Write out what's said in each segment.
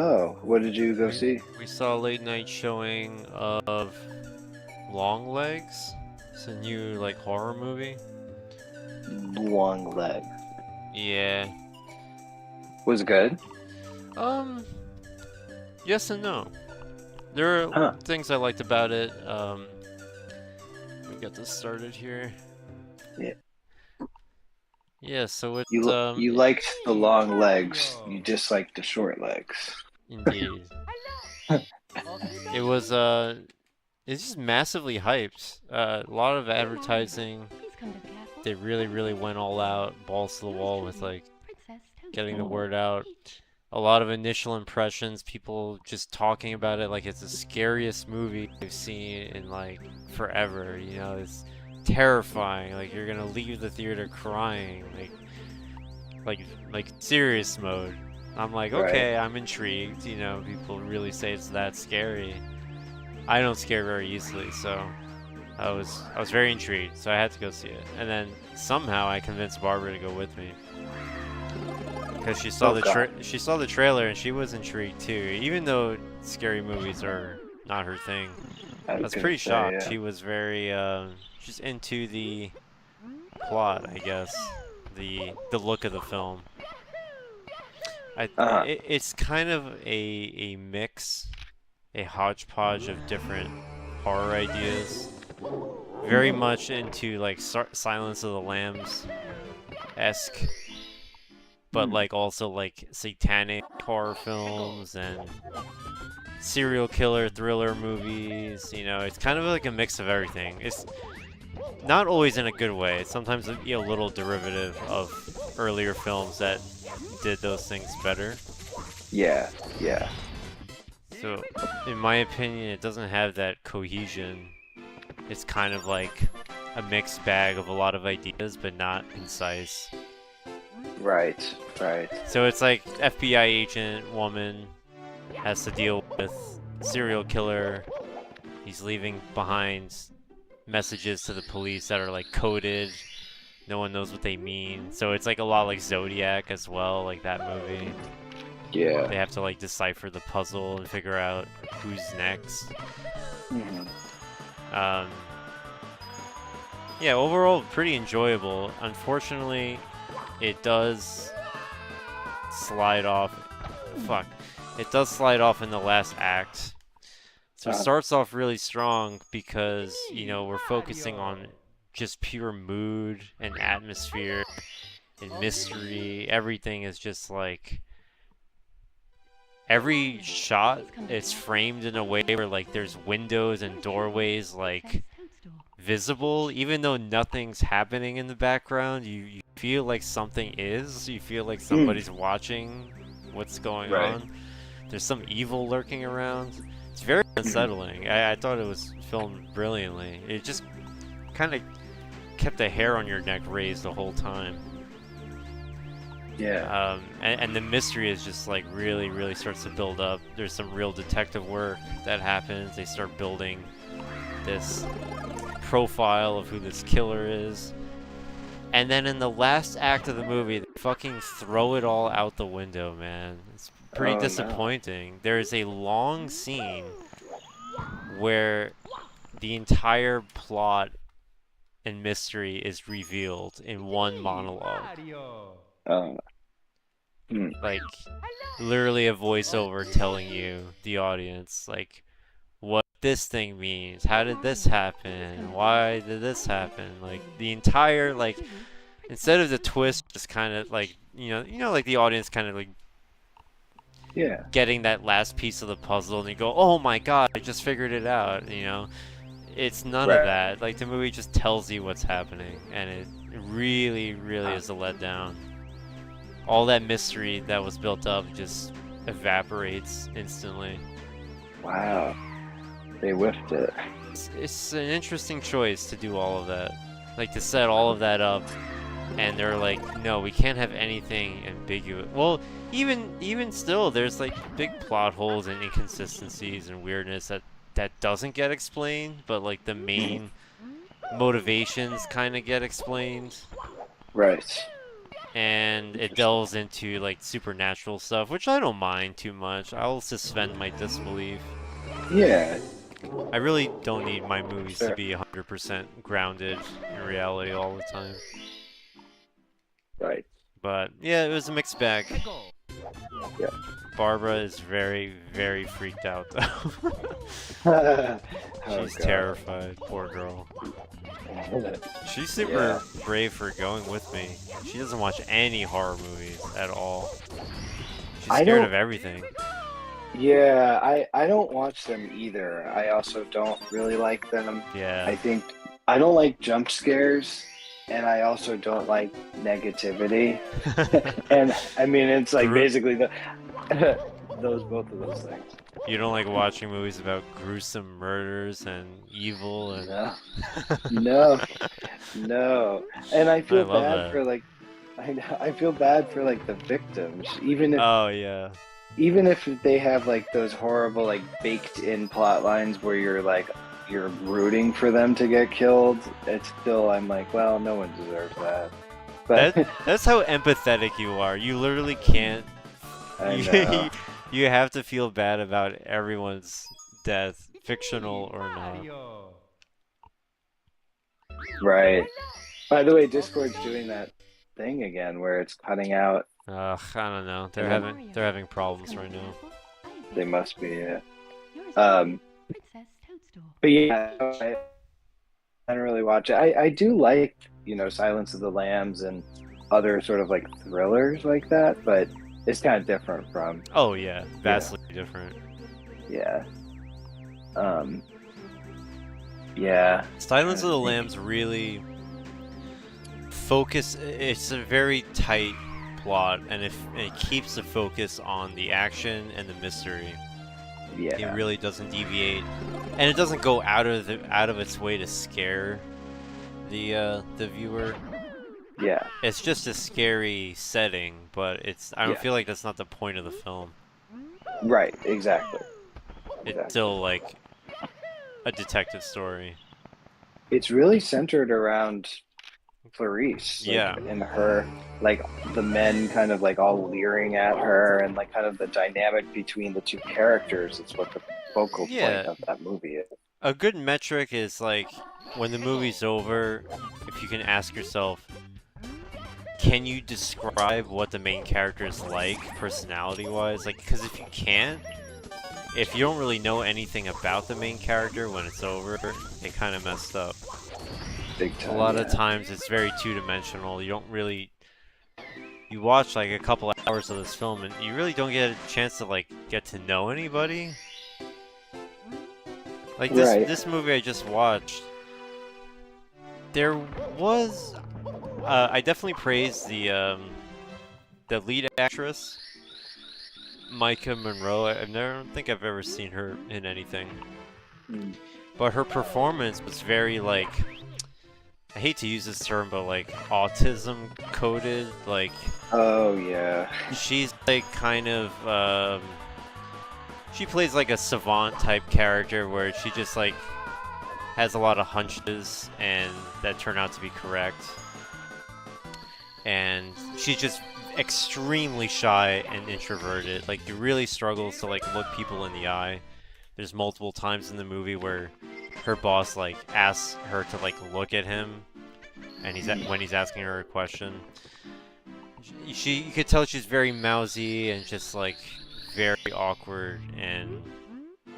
Oh, what did you go We see? we saw a late night showing of Longlegs. It's a new like horror movie. Long Leg. Yeah. Was it good? Um. Yes and no. There are Huh. things I liked about it. We get this started here. Yeah. Yeah. So it's You liked the long legs. You disliked the short legs. indeed. It was it's just massively hyped. A lot of advertising. They really went all out, balls to the wall with like getting the Mm, word out. A lot of initial impressions, people just talking about it like it's the scariest movie they've seen in like forever. You know, it's terrifying. Like you're gonna leave the theater crying, like like serious mode. I'm like, right. okay, I'm intrigued. You know, people really say it's that scary. I don't scare very easily, so I was very intrigued. So I had to go see it, and then somehow I convinced Barbara to go with me. Because Oh God. she saw the trailer and she was intrigued too, even though scary movies are not her thing. I I was was gonna pretty say, shocked. yeah. She was very she's into the plot, I guess, the look of the film. Uh-huh. It's kind of a mix, a hodgepodge of different horror ideas. Very Hmm. much into like Silence of the Lambs esque, but Hmm. like also like satanic horror films and serial killer thriller movies. You know, it's kind of like a mix of everything. It's not always in a good way. It's sometimes a little derivative of earlier films that did those things better. Yeah. Yeah. So, in my opinion, it doesn't have that cohesion. It's kind of like a mixed bag of a lot of ideas, but not concise. Right. Right. So it's like FBI agent woman has to deal with serial killer. He's leaving behind messages to the police that are like coded. No one knows what they mean. So it's like a lot like Zodiac as well, like that movie. Yeah. They have to like decipher the puzzle and figure out who's next. Hmm. Um, yeah, overall pretty enjoyable. Unfortunately, it does slide off. Fuck. It does slide off in the last act. So it Uh, starts off really strong because, you know, we're focusing on just pure mood and atmosphere and mystery. Everything is just like every shot is framed in a way where like there's windows and doorways like visible, even though nothing's happening in the background. You feel like something is. You feel like mm, somebody's watching what's going right. on. There's some evil lurking around. It's very Hmm. unsettling. I thought it was filmed brilliantly. It just kind of kept the hair on your neck raised the whole time. Yeah. And the mystery is just like really starts to build up. There's some real detective work that happens. They start building this profile of who this killer is. And then in the last act of the movie, they fucking throw it all out the window, man. It's pretty Oh no. disappointing. There is a long scene where the entire plot and mystery is revealed in one monologue. Oh. Hmm. Like, literally a voiceover telling you, the audience, like, what this thing means. How did this happen? Why did this happen? Like, the entire, like, instead of the twist, just kind of like, like the audience kind of like Yeah. getting that last piece of the puzzle and you go, oh my god, I just figured it out, you know? It's none of Right. that. Like, the movie just tells you what's happening, and it really is a letdown. All that mystery that was built up just evaporates instantly. Wow. They whiffed it. It's an interesting choice to do all of that. Like, to set all of that up, and they're like, no, we can't have anything ambiguous. Well, even still, there's like big plot holes and inconsistencies and weirdness that doesn't get explained, but like the Hmm. main motivations kind of get explained. Right. and it delves into like supernatural stuff, which I don't mind too much. I'll suspend my disbelief. Yeah, I really don't need my movies to sure. be 100% grounded in reality all the time. Right. But yeah, it was a mixed bag. Yeah. Barbara is very, very freaked out though. Oh, She's God. terrified, poor girl. She's super brave for going with me. She doesn't watch any horror movies at all. She's I scared don't. of everything. Yeah, I don't watch them either. I also don't really like them. Yeah. I think I don't like jump scares, and I also don't like negativity. And I mean, it's like basically the both of those things. You don't like watching movies about gruesome murders and evil and No, no, no. And I feel love bad that. for like, I feel bad for like the victims, even if Oh yeah. even if they have like those horrible like baked in plot lines where you're rooting for them to get killed, it's still I'm like, well, no one deserves that. But That's how empathetic you are. You literally can't. I know. You have to feel bad about everyone's death, fictional or not. Right. By the way, Discord's doing that thing again where it's cutting out. Ugh, I don't know. They're having problems right now. They must be. But yeah, I don't really watch it. I do like, Silence of the Lambs and other sort of like thrillers like that, but it's kind of different from, Oh yeah, vastly different. yeah. Yeah. Silence of the Lambs really it's a very tight plot, and it keeps the focus on the action and the mystery. Yeah. It really doesn't deviate, and it doesn't go out of its way to scare the viewer. Yeah. It's just a scary setting, but I don't feel like that's not the point of the film. Right, exactly. It's still like a detective story. It's really centered around Clarice. Yeah. And her, like, the men kind of like all leering at her, and like kind of the dynamic between the two characters is what the focal point of that movie is. A good metric is like when the movie's over, if you can ask yourself, can you describe what the main character is like, personality-wise? Like, because if you can't, if you don't really know anything about the main character when it's over, it kind of messed up. Big time, a lot of times it's very two-dimensional. You watch like a couple hours of this film and you really don't get a chance to like get to know anybody. Like this movie I just watched, there was I definitely praise the lead actress, Micah Monroe. I don't think I've ever seen her in anything. But her performance was very like, I hate to use this term, but like autism coded, like. Oh yeah. She's like kind of she plays like a savant type character where she just like has a lot of hunches and that turn out to be correct. And she's just extremely shy and introverted. Like, she really struggles to like look people in the eye. There's multiple times in the movie where her boss like asks her to like look at him, and when he's asking her a question. You could tell she's very mousy and just like very awkward and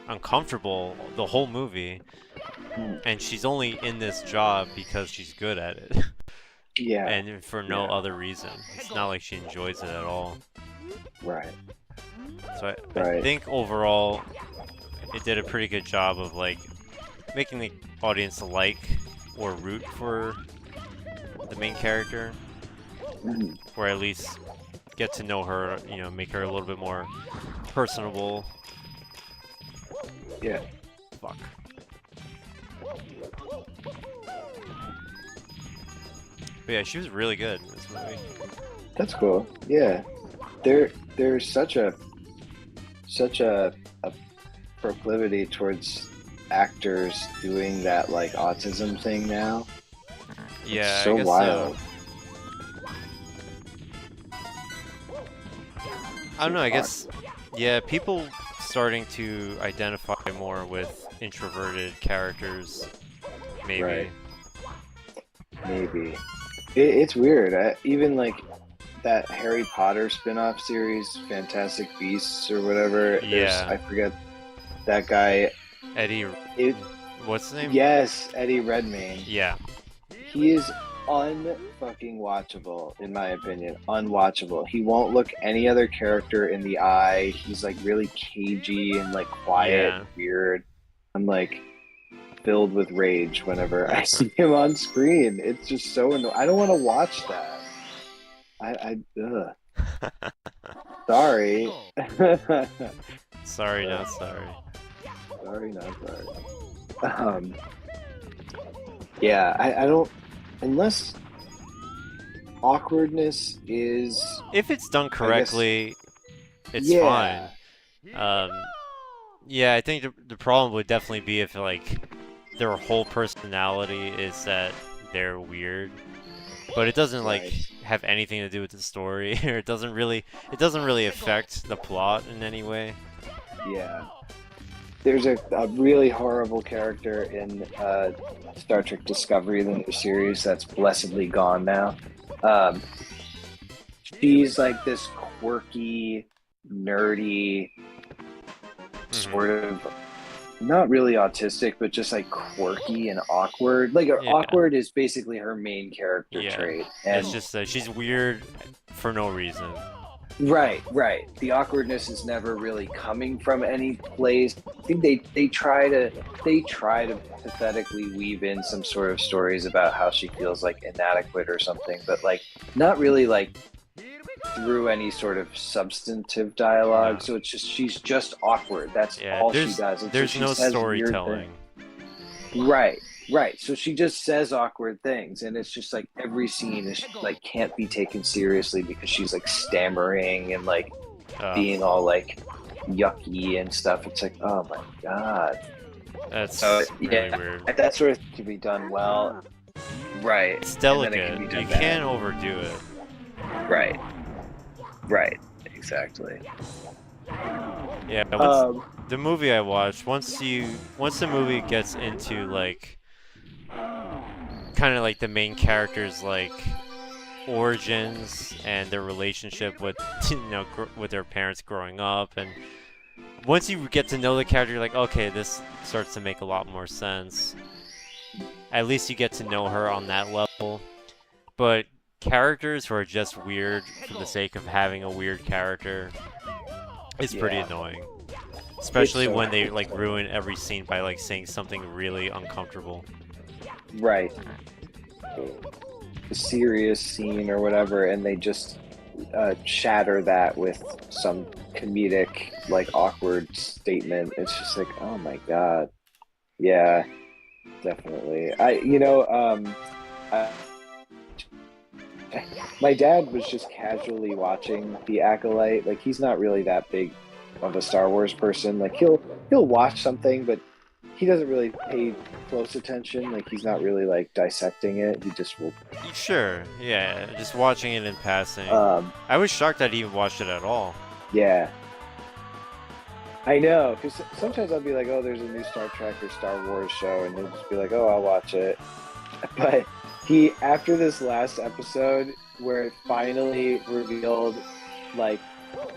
uncomfortable the whole movie. And she's only in this job because she's good at it. Yeah. And for no other reason. It's not like she enjoys it at all. Right. So I think overall it did a pretty good job of like making the audience like or root for the main character. Or at least get to know her, make her a little bit more personable. Yeah. Fuck. But yeah, she was really good in this movie. That's cool. Yeah. There's such a proclivity towards actors doing that like autism thing now. Yeah, it's so I guess wild. so. I don't know. I guess, yeah, people starting to identify more with introverted characters. Maybe. Right. Maybe. It's weird. Even like that Harry Potter spin-off series, Fantastic Beasts or whatever. Yeah. I forget that guy. Eddie. What's his name? Yes, Eddie Redmayne. Yeah. He is unfucking watchable, in my opinion. Unwatchable. He won't look any other character in the eye. He's like really cagey and like quiet and weird. I'm like filled with rage whenever I see him on screen. It's just so annoying. I don't want to watch that. Sorry. Sorry, not sorry. Sorry, not sorry. Yeah, I don't, unless awkwardness is, if it's done correctly, it's fine. Yeah, I think the problem would definitely be if like their whole personality is that they're weird, but it doesn't like have anything to do with the story, or it doesn't really affect the plot in any way. Yeah. There's a really horrible character in Star Trek Discovery, the new series that's blessedly gone now. She's like this quirky, nerdy, sort of, not really autistic, but just like quirky and awkward. Like awkward is basically her main character trait. And it's just that she's weird for no reason. Right. The awkwardness is never really coming from any place. I think they try to pathetically weave in some sort of stories about how she feels like inadequate or something, but like not really like through any sort of substantive dialogue. So it's just she's just awkward. That's all she does. And there's no storytelling. Right. So she just says awkward things, and it's just like every scene is like can't be taken seriously because she's like stammering and like being all like yucky and stuff. It's like, oh my god. That's really weird. That sort of can be done well. Right. It's delicate. You can't overdo it. Right. Exactly. Yeah, the movie I watched, once the movie gets into like kind of like the main character's like origins and their relationship with with their parents growing up, and once you get to know the character, you're like, okay, this starts to make a lot more sense. At least you get to know her on that level. But characters who are just weird for the sake of having a weird character is pretty annoying. Especially when they like ruin every scene by like saying something really uncomfortable. Right. A serious scene or whatever, and they just shatter that with some comedic, like awkward statement. It's just like, oh my god. Yeah, definitely. My dad was just casually watching The Acolyte. Like, he's not really that big of a Star Wars person. Like, he'll watch something, but he doesn't really pay close attention. Like, he's not really like dissecting it. He just will. Sure, yeah, just watching it in passing. I was shocked that he even watched it at all. Yeah, I know, because sometimes I'll be like, oh, there's a new Star Trek or Star Wars show, and he'll just be like, oh, I'll watch it. But he, after this last episode where it finally revealed, like,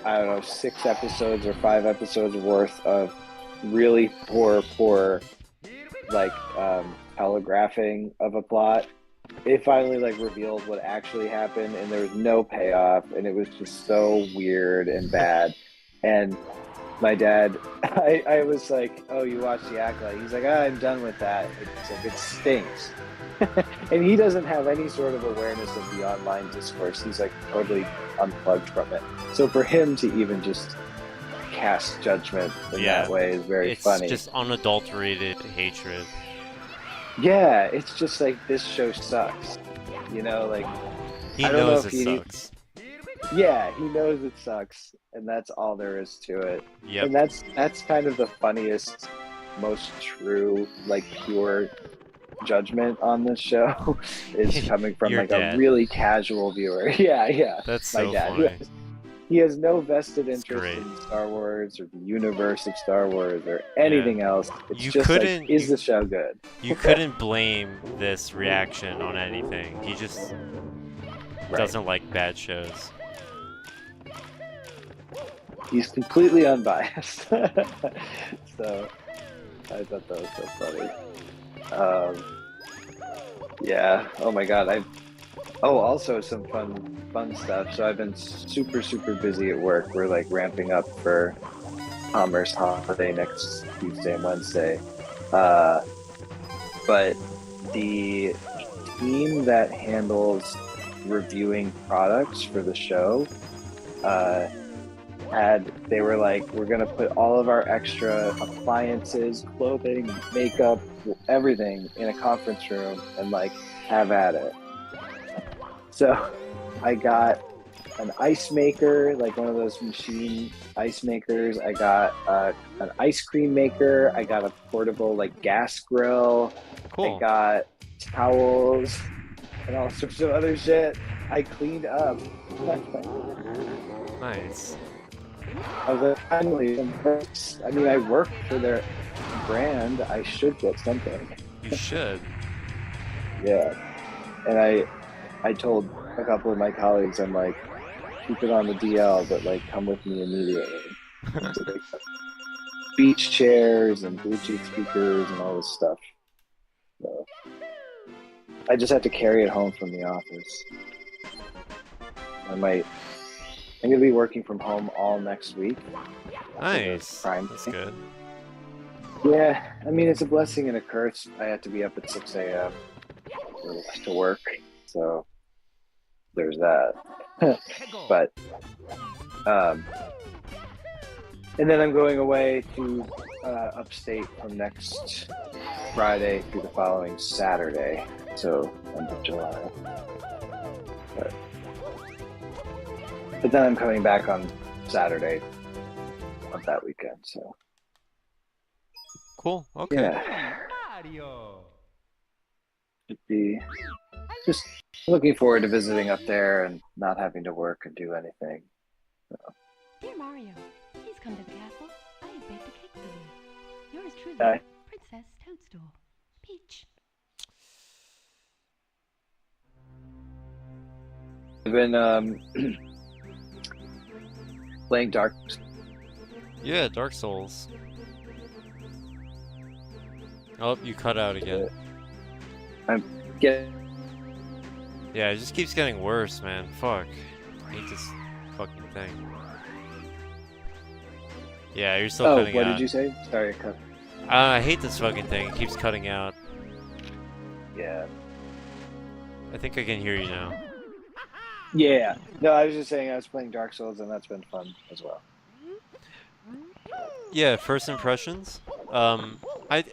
I don't know, 6 episodes or 5 episodes worth of really poor, like, telegraphing of a plot, it finally, like, revealed what actually happened, and there was no payoff, and it was just so weird and bad. And my dad, I was like, oh, you watched The Acolyte? He's like, I'm done with that. It's like, it stinks. And he doesn't have any sort of awareness of the online discourse. He's like totally unplugged from it. So for him to even just cast judgment in that way is very funny. It's just unadulterated hatred. Yeah, it's just like, this show sucks. You know, like, he knows it sucks. Yeah, he knows it sucks, and that's all there is to it. Yep. And that's kind of the funniest, most true, like, pure judgment on this show is coming from like dad. A really casual viewer. Yeah. That's my so dad, funny. he has no vested It's interest great. in Star Wars or the universe of Star Wars or Yeah. anything else. It's You just like, couldn't is you the show good? you couldn't blame this reaction on anything. He just Right. doesn't like bad shows. He's completely unbiased. So I thought that was so funny. Yeah. Oh my God. Oh, also some fun stuff. So I've been super busy at work. We're like ramping up for Commerce Holiday next Tuesday and Wednesday. Uh, but the team that handles reviewing products for the show uh, they were like, we're gonna put all of our extra appliances, clothing, makeup, everything in a conference room and like have at it. So I got an ice maker, like one of those machine ice makers. I got an ice cream maker. I got a portable like gas grill. I Cool. got towels and all sorts of other shit. I cleaned up. Nice. I was like, finally, some perks. I mean, I work for their brand. I should get something. You should. Yeah. And I told a couple of my colleagues, I'm like, keep it on the DL, but like come with me immediately. So they got beach chairs and Bluetooth speakers and all this stuff. So I just have to carry it home from the office. I'm gonna be working from home all next week. Nice. Prime That's Day. good. Yeah, I mean it's a blessing and a curse. I have to be up at 6 a.m. to work, so there's that. But and then I'm going away to upstate from next Friday through the following Saturday, so end of July. But then I'm coming back on Saturday of that weekend, so Cool. Okay. yeah. Should be just looking forward to visiting up there and not having to work and do anything. So. Dear Mario, please come to the castle. I have baked a cake for you. Yours truly, Princess Toadstool. Peach. I've been playing Dark. Yeah, Dark Souls. Oh, you cut out again. I'm getting. Yeah, it just keeps getting worse, man. Fuck. I hate this fucking thing. Yeah, you're still cutting out. What did you say? Sorry, I cut. I hate this fucking thing. It keeps cutting out. Yeah. I think I can hear you now. Yeah. No, I was just saying I was playing Dark Souls and that's been fun as well. Yeah, first impressions.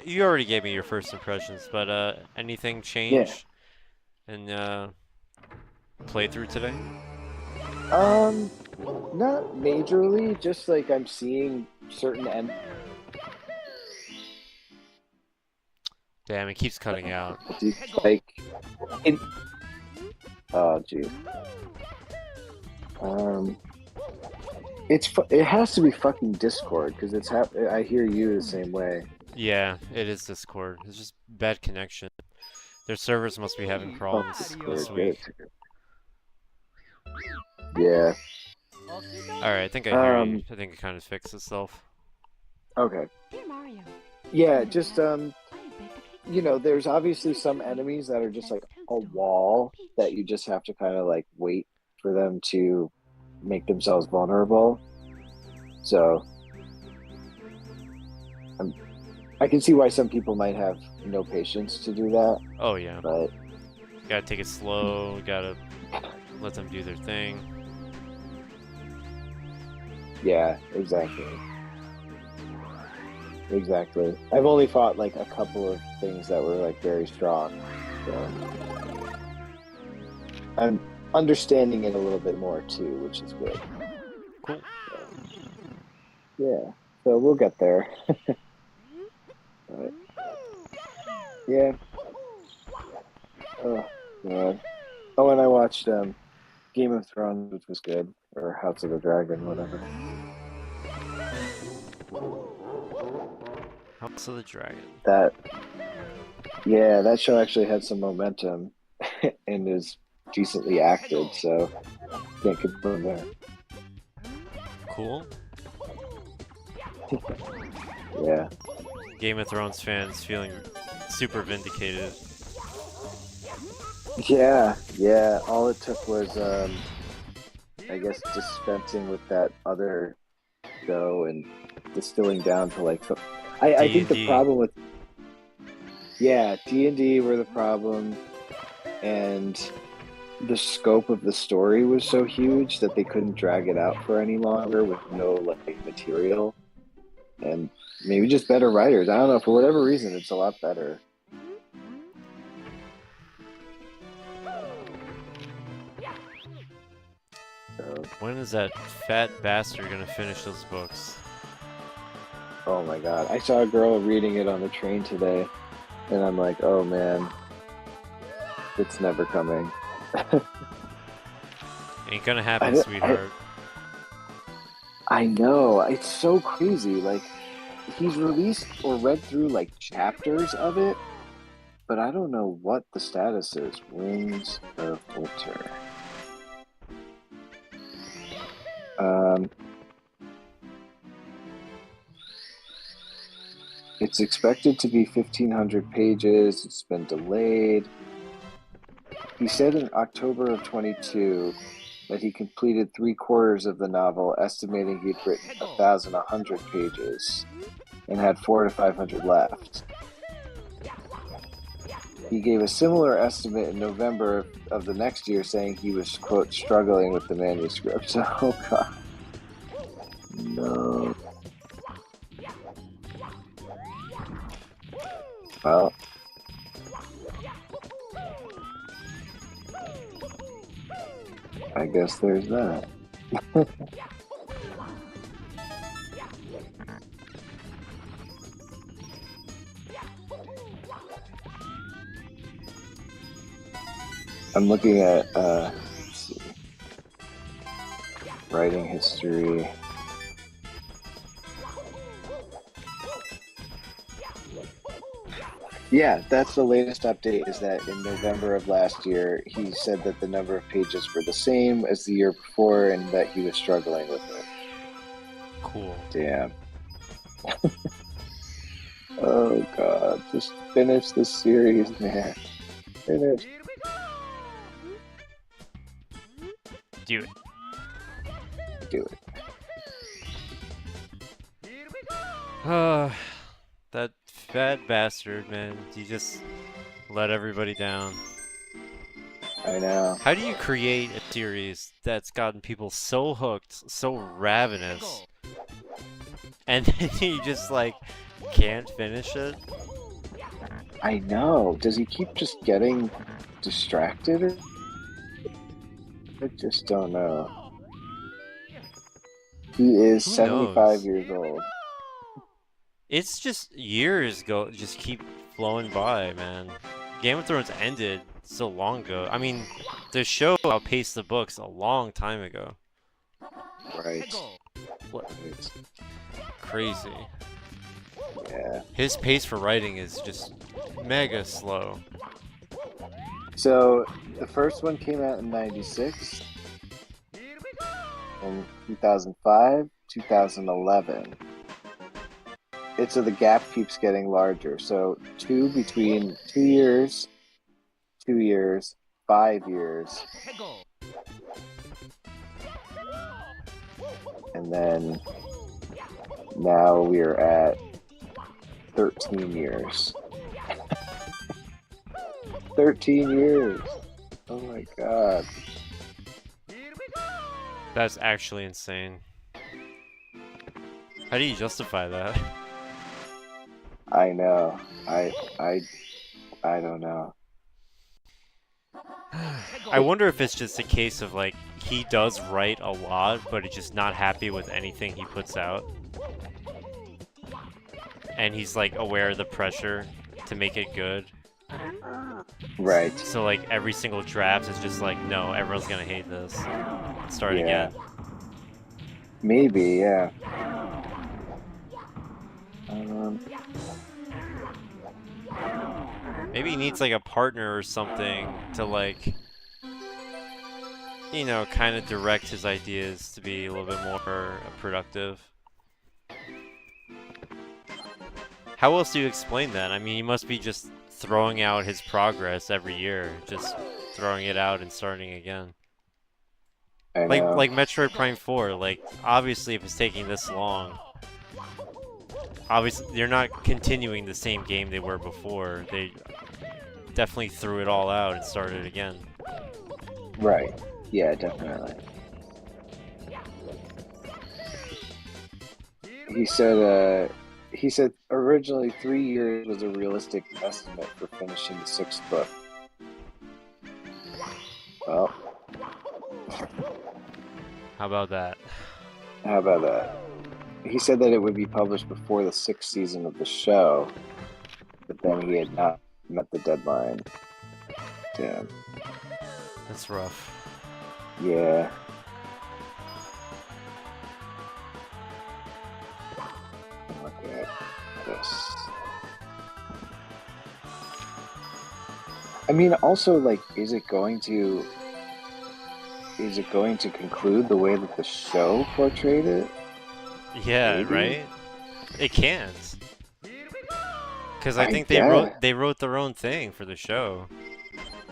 You already gave me your first impressions, but anything change in playthrough today? Not majorly. Just like I'm seeing certain Damn, it keeps cutting out. like in. Oh, geez. It has to be fucking Discord because I hear you the same way. Yeah, it is Discord. It's just bad connection. Their servers must be having problems this week. Yeah. Alright, I think I hear you. I think it kind of fixed itself. Okay. Dear Mario. Yeah, just there's obviously some enemies that are just like a wall that you just have to kind of like wait for them to make themselves vulnerable. So I can see why some people might have no patience to do that. Oh yeah. But gotta take it slow, gotta let them do their thing. Yeah, exactly. Exactly. I've only fought like a couple of things that were like very strong. So I'm understanding it a little bit more too, which is good. Cool. Yeah. So we'll get there. But, yeah. Oh god. Oh, and I watched Game of Thrones, which was good. or House of the Dragon, whatever. House of the Dragon. That show actually had some momentum and is decently acted, so can't complain there. Cool. Yeah. Game of Thrones fans feeling super vindicated. Yeah. All it took was, I guess, dispensing with that other show and distilling down to like. I think the problem with. Yeah, D&D were the problem, and the scope of the story was so huge that they couldn't drag it out for any longer with no like material, and maybe just better writers. I don't know, for whatever reason, it's a lot better. So, when is that fat bastard gonna finish those books? oh my god, I saw a girl reading it on the train today, and I'm like, oh man, it's never coming. Ain't gonna happen, sweetheart. I know, it's so crazy. Like, he's released or read through like chapters of it, but I don't know what the status is. Wings of Winter. It's expected to be 1,500 pages. It's been delayed. He said in October of 22 that he completed 3/4 of the novel, estimating he'd written 1,100 pages and had 400 to 500 left. He gave a similar estimate in November of the next year, saying he was, quote, struggling with the manuscript. Oh, God. No. Well, I guess there's that. I'm looking at, let's see, writing history. Yeah, that's the latest update, is that in November of last year, he said that the number of pages were the same as the year before and that he was struggling with it. Cool. Damn. Oh, God. Just finish the series, man. Finish. Do it. Do it. That fat bastard, man. You just let everybody down. I know. How do you create a series that's gotten people so hooked, so ravenous, and then you just, like, can't finish it? I know. Does he keep just getting distracted? Or... I just don't know. He is 75 years old. It's just years just keep flowing by, man. Game of Thrones ended so long ago. I mean, the show outpaced the books a long time ago. Right. What? Crazy. Yeah. His pace for writing is just mega slow. So, the first one came out in 96, in 2005, 2011. So the gap keeps getting larger. So between 2 years, 2 years, 5 years, and then now we're at 13 years. 13 years. Oh my God. That's actually insane. How do you justify that? I know. I don't know. I wonder if it's just a case of, like, he does write a lot, but he's just not happy with anything he puts out. And he's, like, aware of the pressure to make it good. Right. So, like, every single draft is just like, no, everyone's gonna hate this. Start again. Maybe, yeah. Um, Maybe he needs like a partner or something to like, you know, kind of direct his ideas to be a little bit more productive. How else do you explain that? I mean, he must be just throwing out his progress every year, just throwing it out and starting again. I Like know. like Metroid Prime 4, like obviously if it's taking this long, obviously they're not continuing the same game they were before. They definitely threw it all out and started again. Right. Yeah, definitely. He said originally 3 years was a realistic estimate for finishing the sixth book. Well, How about that? how about that? He said that it would be published before the sixth season of the show, but then he had not met the deadline. Damn. That's rough. Yeah. Look at this. I mean, also, like, is it going to conclude the way that the show portrayed it? Yeah, Maybe? right? It can't. Because I I think guess. they wrote their own thing for the show.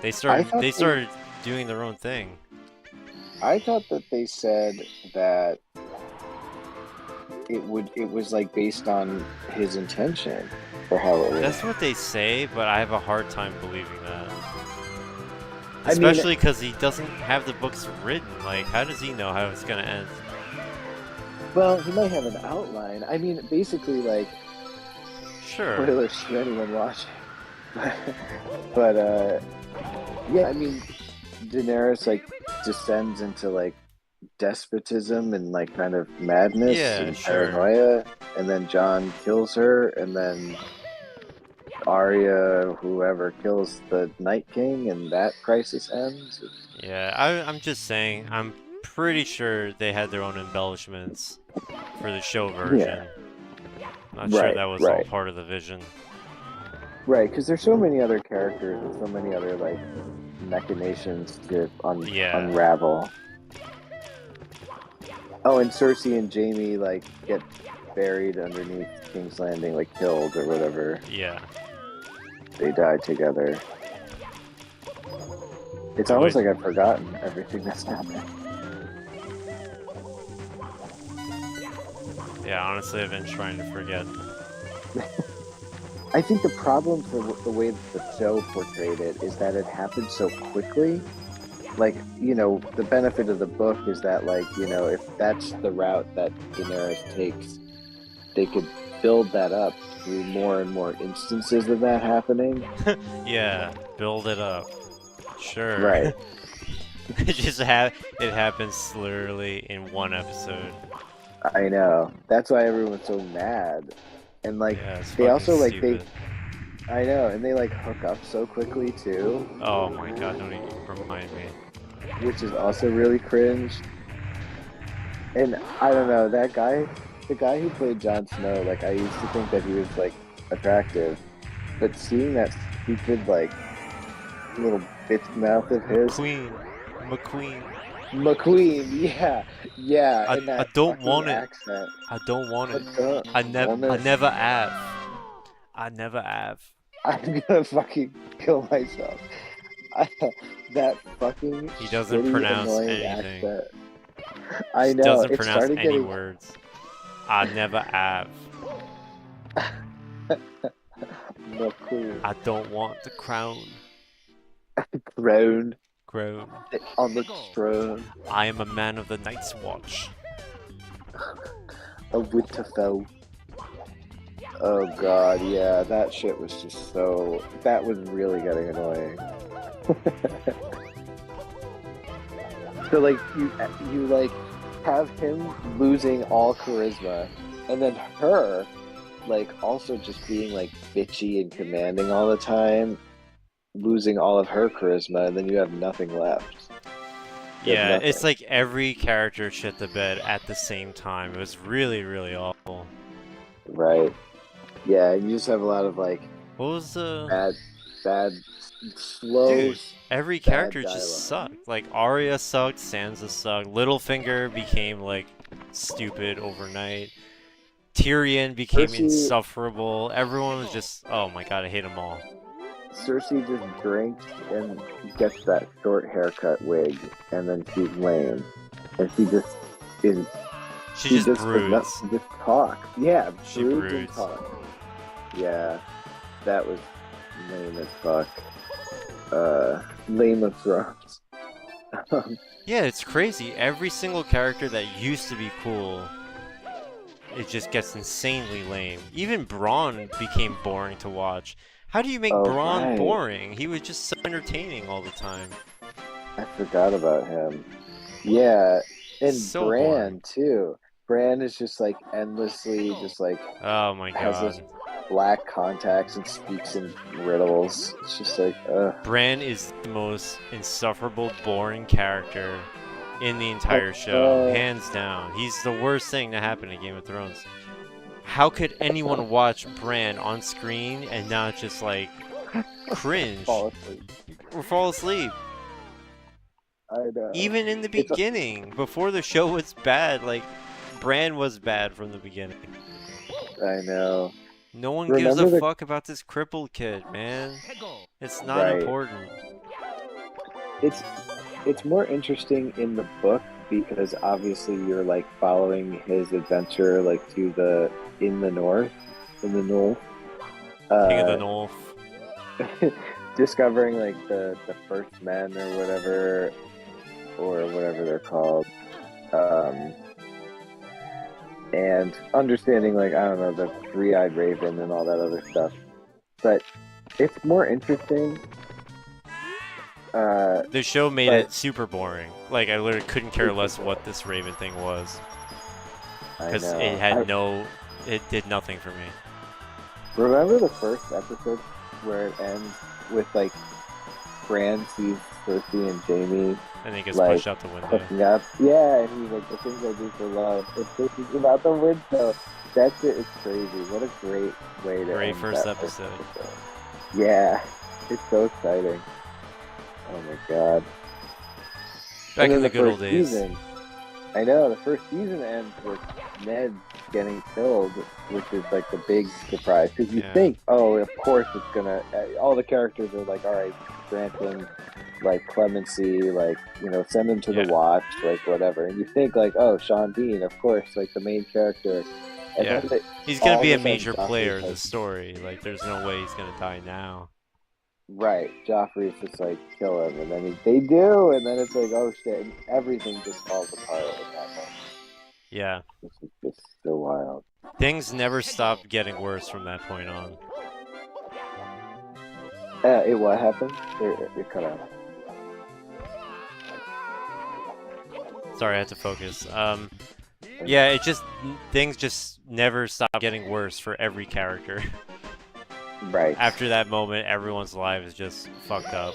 They I started thought they started doing their own thing. I thought that they said that it was like based on his intention for how it was. That's what they say, but I have a hard time believing that. I mean- Especially because he doesn't have the books written. Like, how does he know how it's gonna end? Well, he might have an outline. I mean, basically, like, Sure. spoilers for anyone watching. but yeah, I mean, Daenerys like descends into like despotism and like kind of madness Yeah, and sure. paranoia, and then Jon kills her, and then Arya, whoever, kills the Night King, and that crisis ends. Yeah, I'm just saying, I'm pretty sure they had their own embellishments for the show version. Not sure Right, that was all right. part of the vision. Right, because there's so many other characters and so many other like machinations to Yeah. unravel. Oh, and Cersei and Jaime like get buried underneath King's Landing, like killed or whatever. Yeah. They die together. It's I almost would- like I've forgotten everything that's happened. Yeah, honestly, I've been trying to forget. I think the problem for the way that the show portrayed it is that it happened so quickly. Like, you know, the benefit of the book is that, like, you know, if that's the route that Daenerys takes, they could build that up through more and more instances of that happening. Yeah, build it up. Sure. Right. It just it happens literally in one episode. I know. That's why everyone's so mad. And, like, Yeah, it's they also, fucking like, stupid. I know, and they, like, hook up so quickly, too, Oh my god, don't even remind me. which is also really cringe. And I don't know, that guy, the guy who played Jon Snow, like, I used to think that he was, like, attractive. But seeing that stupid, like, little bitch mouth of his. McQueen. McQueen, yeah. I- and that I don't fucking want it. accent. I don't want it. don't I want never it. have. I never have. I'm gonna fucking kill myself. That fucking He doesn't shitty, pronounce annoying anything. accent. I know. Doesn't It pronounce started any getting words. I never have. McQueen. I don't want the crown. Crown Crown. on the throne I am a man of the Night's Watch. of Winterfell. Oh god, yeah, that shit was just so. That was really getting annoying. So like you like have him losing all charisma, and then her like also just being like bitchy and commanding all the time, losing all of her charisma, and then you have nothing left. Yeah, nothing. it's like every character shit the bed at the same time. It was really, really awful. Right. Yeah, you just have a lot of like What was the... bad, slow. Dude, every bad character dialogue. just sucked. Like, Arya sucked, Sansa sucked, Littlefinger became, like, stupid overnight. Tyrion became Cersei- insufferable. Everyone was just... Oh my god, I hate them all. Cersei just drinks and gets that short haircut wig, and then she's lame, and she just is. She just broods. She just talks. Yeah, She broods and broods. talks. Yeah, that was lame as fuck. Lame of Thrones. Yeah, it's crazy. Every single character that used to be cool, it just gets insanely lame. Even Braun became boring to watch. How do you make Oh, Braun right. boring? He was just so entertaining all the time. I forgot about him. Yeah, and So Bran boring. too. Bran is just like endlessly, just like Oh my has god. this black contacts and speaks in riddles. It's just like, Bran is the most insufferable, boring character in the entire show. Hands down. He's the worst thing to happen in Game of Thrones. How could anyone watch Bran on screen and not just, like, cringe fall asleep. or fall asleep? I know. Even in the It's a- beginning, before the show was bad, like, Bran was bad from the beginning. I know. No one gives Remember a the- fuck about this crippled kid, man. It's not Right. important. It's more interesting in the book because obviously you're like following his adventure like to the in the north. King of the North. Discovering like the first men or whatever they're called, and understanding like I don't know the three-eyed raven and all that other stuff, but it's more interesting. The show made but- it super boring. Like, I literally couldn't care less what this Raven thing was. I Because know. it had it did nothing for me. Remember the first episode where it ends with like Bran sees Cersei and Jamie And he gets Like, pushed out the window. hooking up? Yeah, and he's like, the things I do for love. If this is about the window, that shit is crazy. What a great way to Great end first that episode. Yeah, it's so exciting. Oh my god. Back And in then the good old first days. season, I know, the first season ends with Ned getting killed, which is like the big surprise. Because you Yeah. think, oh, of course it's gonna, all the characters are like, alright, grant him, like, clemency, like, you know, send him to Yeah. the watch, like, whatever. And you think, like, oh, Sean Bean, of course, like, the main character. And Yeah. then He's gonna all be a of a sudden, major Joffrey's player in like- the story. Like, there's no way he's gonna die now. Right, Joffrey's just like, kill him, and then they do, and then it's like, oh shit, and everything just falls apart at that moment. Yeah. This is just so wild. Things never stopped getting worse from that point on. What happened? It cut out. Sorry, I had to focus. Yeah, it just... Things just never stopped getting worse for every character. Right. After that moment, everyone's life is just fucked up.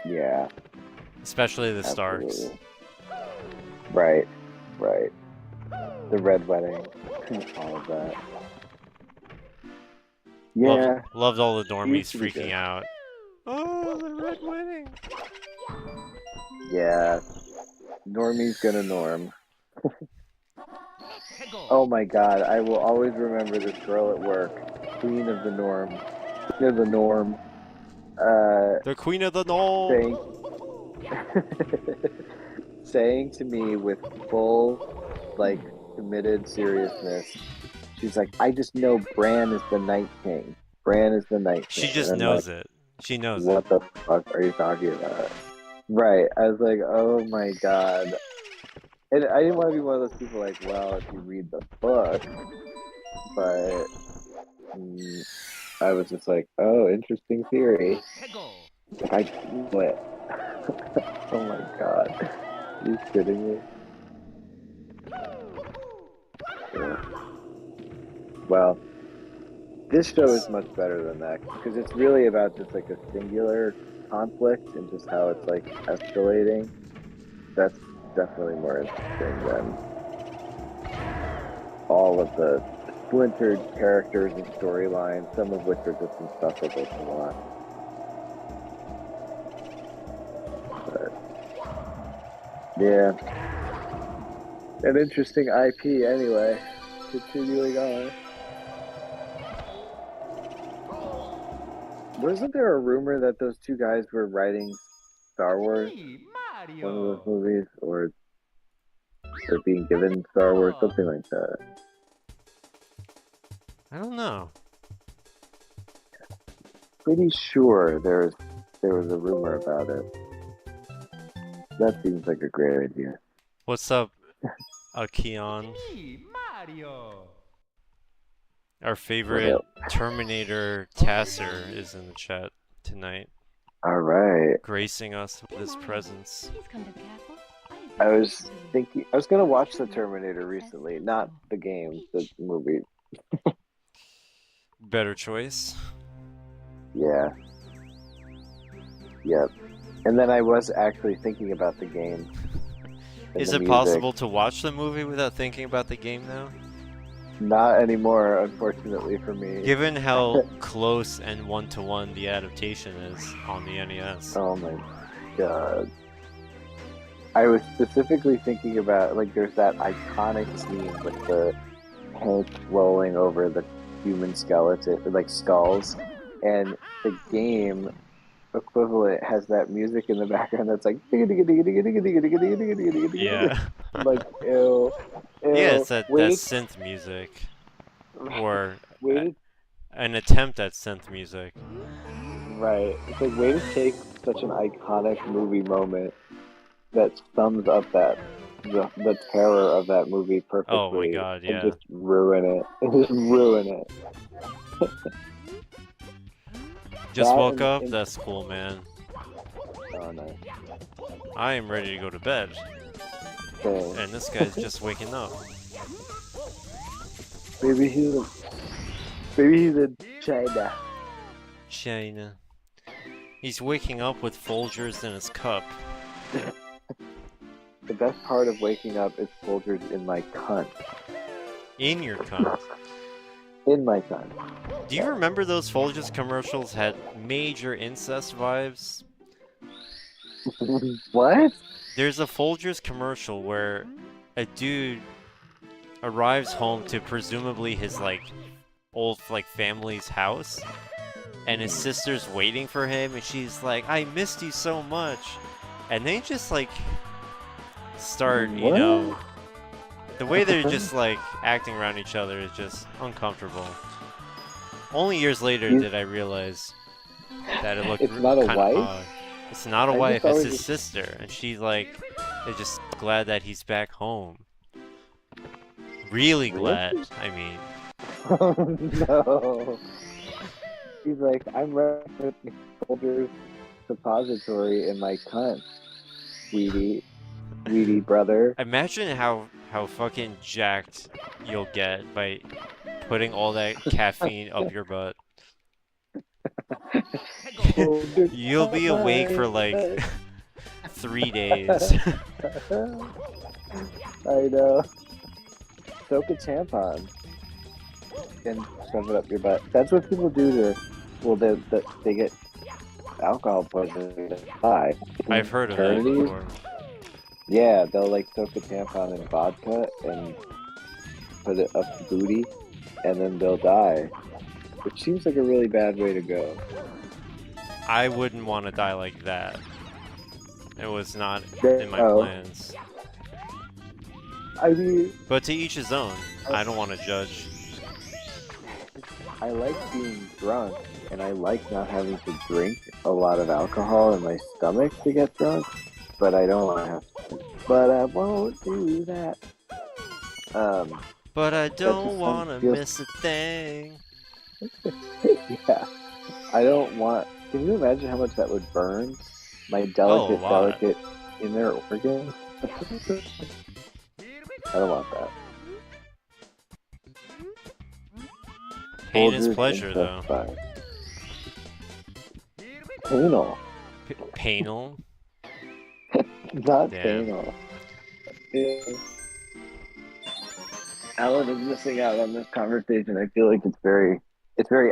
Yeah. Especially the Starks. Absolutely. Right. Right. The Red Wedding. All of that. Yeah. Loved all the normies Used to be freaking good. out. Oh, the Red Wedding! Yeah. Normie's gonna norm. Oh my god, I will always remember this girl at work. Queen of the norm. Queen of the norm. The Queen of the North! saying saying to me with full, like, committed seriousness, she's like, I just know Bran is the Night King. Bran is the Night King. She just And I'm knows like, it. She knows what it. the fuck are you talking about? Right. I was like, oh my god. And I didn't want to be one of those people like, well, if you read the book, but I was just like, oh, interesting theory. I knew it. Oh my god. Are you kidding me? Yeah. Well, this show is much better than that because it's really about just like a singular conflict and just how it's like escalating. that's definitely more interesting than all of the splintered characters and storylines, some of which are just insufferable to watch. But, yeah. An interesting IP anyway. Continuing on. Wasn't there a rumor that those two guys were writing Star Wars? One of those movies? Or being given Star Wars? Something like that. I don't know. Pretty sure there was a rumor about it. That seems like a great idea. What's up, Akion? Our favorite Terminator Tasser is in the chat tonight, Alright. gracing us with his presence. Please come to the castle. I was gonna watch the Terminator recently, not the game, the movie. Better choice. Yeah. Yep. And then I was actually thinking about the game. and Is the it music. possible to watch the movie without thinking about the game now? Not anymore, unfortunately for me. Given how close and one-to-one the adaptation is on the NES. Oh my god. I was specifically thinking about, like, there's that iconic scene with the Hank rolling over the human skeleton, like skulls, and the game equivalent has that music in the background that's like Yeah. like ew, Yeah, it's that Way to- synth music. Or way an attempt at synth music. right. It's like way to take such an iconic movie moment that sums up the terror of that movie perfectly. Oh my god, yeah. And just ruin it. And just ruin it. Just that woke and- up? and- That's cool, man. Oh no. I am ready to go to bed. Dang. And this guy's just waking up. Maybe he's in China. China. He's waking up with Folgers in his cup. The best part of waking up is Folgers in my cunt. In your cunt. In my cunt. Do you remember those Folgers commercials had major incest vibes? What? There's a Folgers commercial where a dude arrives home to presumably his old family's house, and his sister's waiting for him, and she's like, "I missed you so much," and they just start, you What? know, the way they're just acting around each other is just uncomfortable. Only years later You- did I realize that it looked It's not a kinda wife? odd. It's not a I wife, just it's always his just- sister, and she's is just glad that he's back home. Really glad, I mean. Oh no. He's like, I'm running Folgers suppository in my cunt, sweetie brother. Imagine how fucking jacked you'll get by putting all that caffeine up your butt. You'll be awake for 3 days. I know. Soak a tampon and shove it up your butt. That's what people do to. Well, they get alcohol poisoning to die. I've heard of that Fraternities? before. Yeah, they'll soak a tampon in vodka and put it up the booty, and then they'll die. Which seems like a really bad way to go. I wouldn't want to die like that. It was not Yeah, in my oh. plans. I mean, But to each his own. I don't want to judge. I like being drunk, and I like not having to drink a lot of alcohol in my stomach to get drunk, but I don't want to have to. But I won't do that. But I don't just want to feels- miss a thing. Yeah. I don't want... Can you imagine how much that would burn? My delicate lot. inner organs? I don't want that. Pain is Folgers pleasure, though. intestine. Penal. Panal? Not Damn. banal. Yeah. Alan is missing out on this conversation. I feel like it's very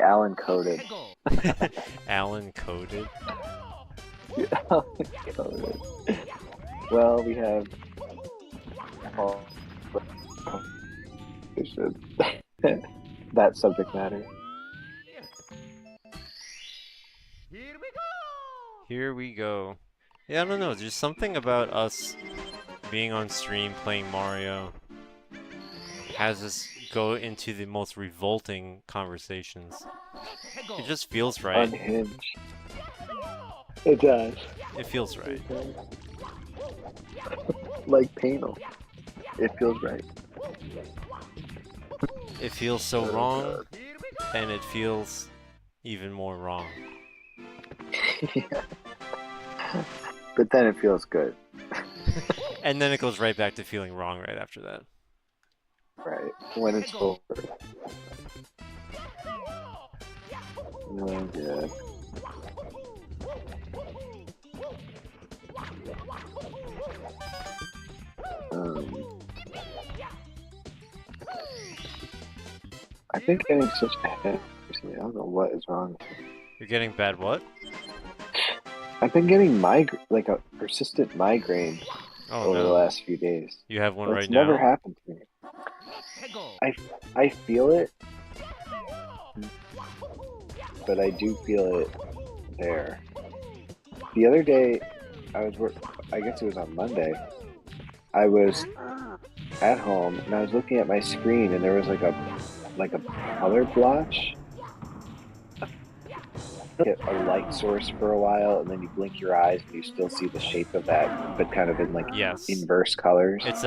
Alan coded. Alan coded. Alan coded. Well, we have all that subject matter. Here we go. Yeah, I don't know. There's something about us being on stream playing Mario has us go into the most revolting conversations. It just feels right. Unhinged. It does. It feels right. Like panel. It feels right. It feels so wrong, and it feels even more wrong. Yeah. But then it feels good. And then it goes right back to feeling wrong right after that. Right. When it's over. Oh, good. I think getting such a head. I don't know what is wrong. You're getting bad what? I've been getting like a persistent migraine Oh over the no. last few days. You have one It's right never now? happened to me. I feel it, but I do feel it there. The other day, I guess it was on Monday, I was at home and I was looking at my screen and there was like a color blotch. Get a light source for a while and then you blink your eyes and you still see the shape of that, but kind of in like Yes. inverse colors. It's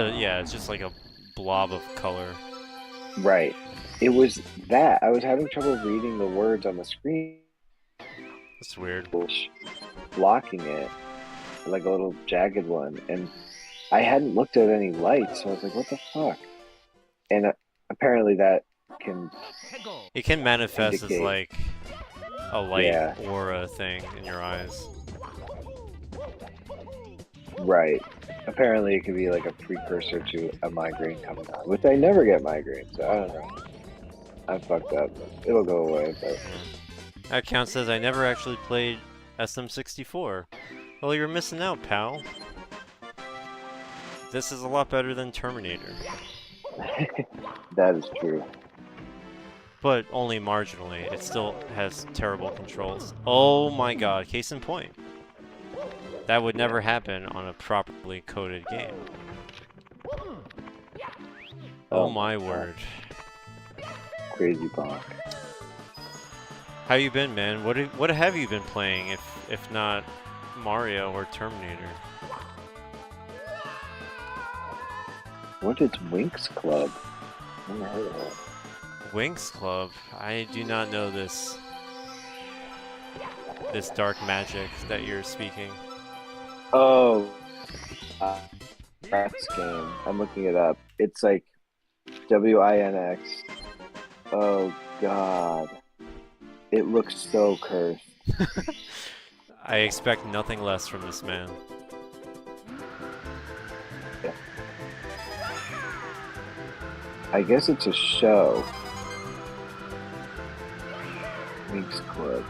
just like a blob of color. Right. It was that. I was having trouble reading the words on the screen, That's weird. blocking it, like a little jagged one. And I hadn't looked at any lights, so I was like, what the fuck? And apparently that can... It can manifest as indicate. like a light Yeah. aura thing in your eyes. Right. Apparently it could be like a precursor to a migraine coming on, which I never get migraines, so I don't know. I'm fucked up. It'll go away, but... That account says I never actually played SM64. Well, you're missing out, pal. This is a lot better than Terminator. That is true. But only marginally. It still has terrible controls. Oh my god, case in point. That would never happen on a properly coded game. Oh my word. Crazy bonk. How you been, man? What have you been playing if not Mario or Terminator? What is Winx Club? I never heard of that. Winx Club? I do not know this dark magic that you're speaking. Oh, Rats game. I'm looking it up. It's like WINX. Oh god, it looks so cursed. I expect nothing less from this man. I guess it's a show. Winx Club.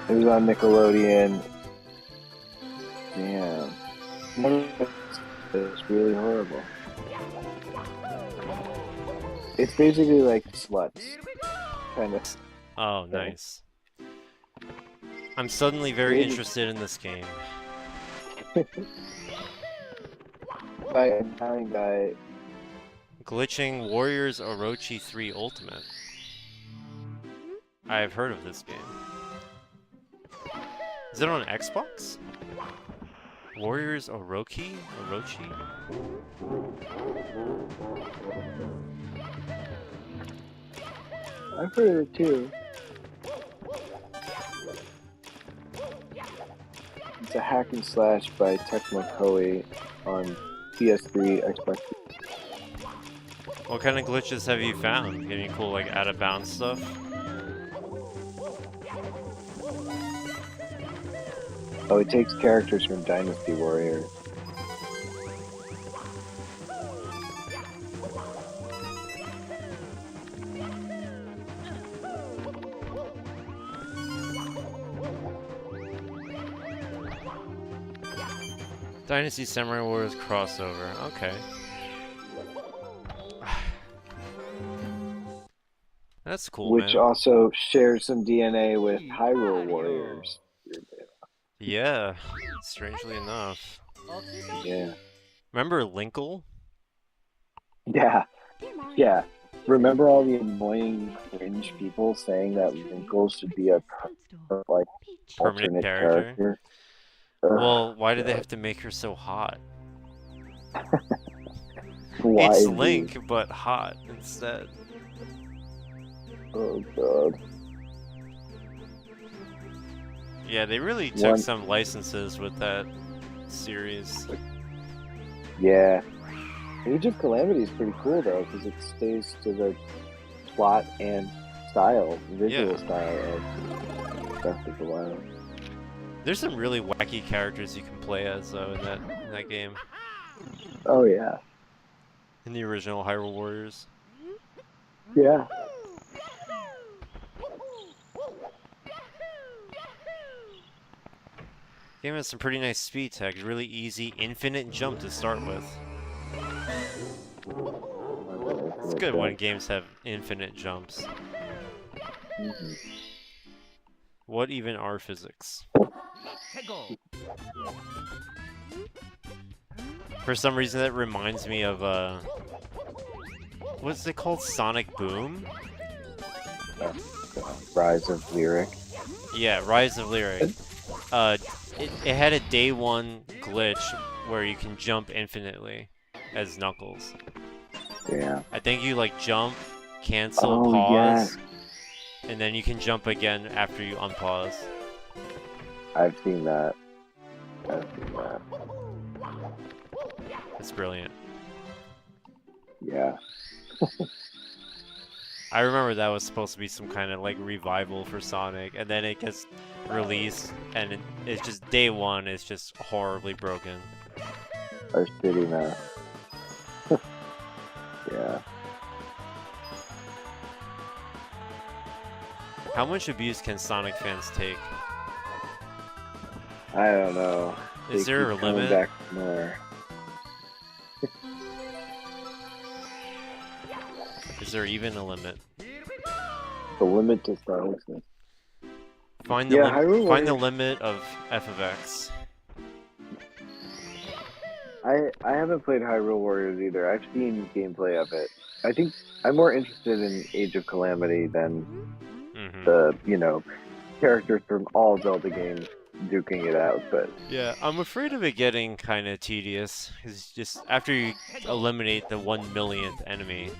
It was on Nickelodeon. Damn. It's really horrible. It's basically like Sluts. Kind of. Oh, nice. I'm suddenly very Really? interested in this game. By an Italian guy. Glitching Warriors Orochi 3 Ultimate. I have heard of this game. Is it on Xbox? Warriors Orochi? I've heard of it too. It's a hack and slash by Tecmo Koei on PS3, Xbox. What kind of glitches have you found? Any cool, like, out-of-bounds stuff? Oh, it takes characters from Dynasty Warriors. Dynasty Samurai Warriors crossover. Okay. That's cool, Which man. also shares some DNA with Hyrule Warriors. Yeah, strangely enough. Yeah. Remember Linkle? Yeah. Yeah. Remember all the annoying cringe people saying that Winkle should be a like Permanent alternate character? Ugh, Well, why did they God. have to make her so hot? Why, It's dude? Link, but hot instead. Oh god. Yeah, they really took One- some licenses with that series. Yeah. Age of Calamity is pretty cool though, because it stays to the plot and style, visual Yeah. style of Breath of the Wild. There's some really wacky characters you can play as though in that game. Oh yeah. In the original Hyrule Warriors. Yeah. Game has some pretty nice speed tech, really easy, infinite jump to start with. It's good when games have infinite jumps. Mhm. What even are physics? For some reason that reminds me of what's it called? Sonic Boom? Rise of Lyric. Yeah, Rise of Lyric. It had a day one glitch where you can jump infinitely as Knuckles. Yeah. I think you like jump, cancel, Oh, pause, and then you can jump again after you unpause. I've seen that. I've seen that. It's brilliant. Yeah. I remember that was supposed to be some kind of like revival for Sonic, and then it gets released, and it's just day one. It's just horribly broken. Are shitty now. Yeah. How much abuse can Sonic fans take? I don't know. Is They there a keep coming limit? back for more. Is there even a limit? The limit to Sonic's. Find the Yeah, Hyrule find the Warriors- limit of f of x. I haven't played Hyrule Warriors either. I've seen gameplay of it. I think I'm more interested in Age of Calamity than Hmm. the, characters from all Zelda games duking it out, but Yeah, I'm afraid of it getting kind of tedious. It's just after you eliminate the 1 millionth enemy,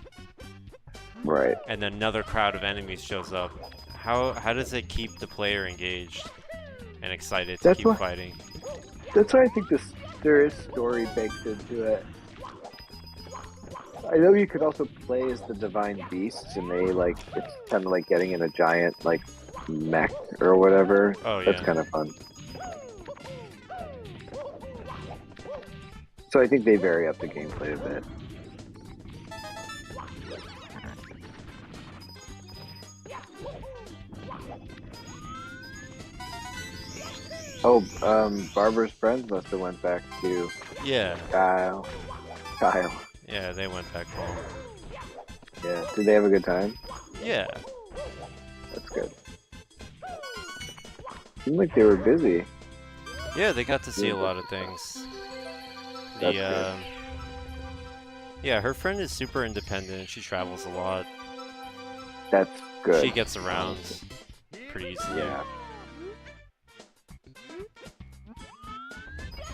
right. and then another crowd of enemies shows up. How does it keep the player engaged and excited to That's keep what- fighting? That's why I think there is story baked into it. I know you could also play as the Divine Beasts, and it's kind of like getting in a giant mech or whatever. Oh That's yeah. kind of fun. So I think they vary up the gameplay a bit. Oh, Barbara's friends must have went back to Yeah, Kyle. yeah, they went back home. Yeah. Did they have a good time? Yeah, That's good. Seemed like they were busy. yeah, they got to see a lot of things. That's The good. yeah, her friend is super independent. She travels a lot. That's good. She gets around pretty easily. Yeah.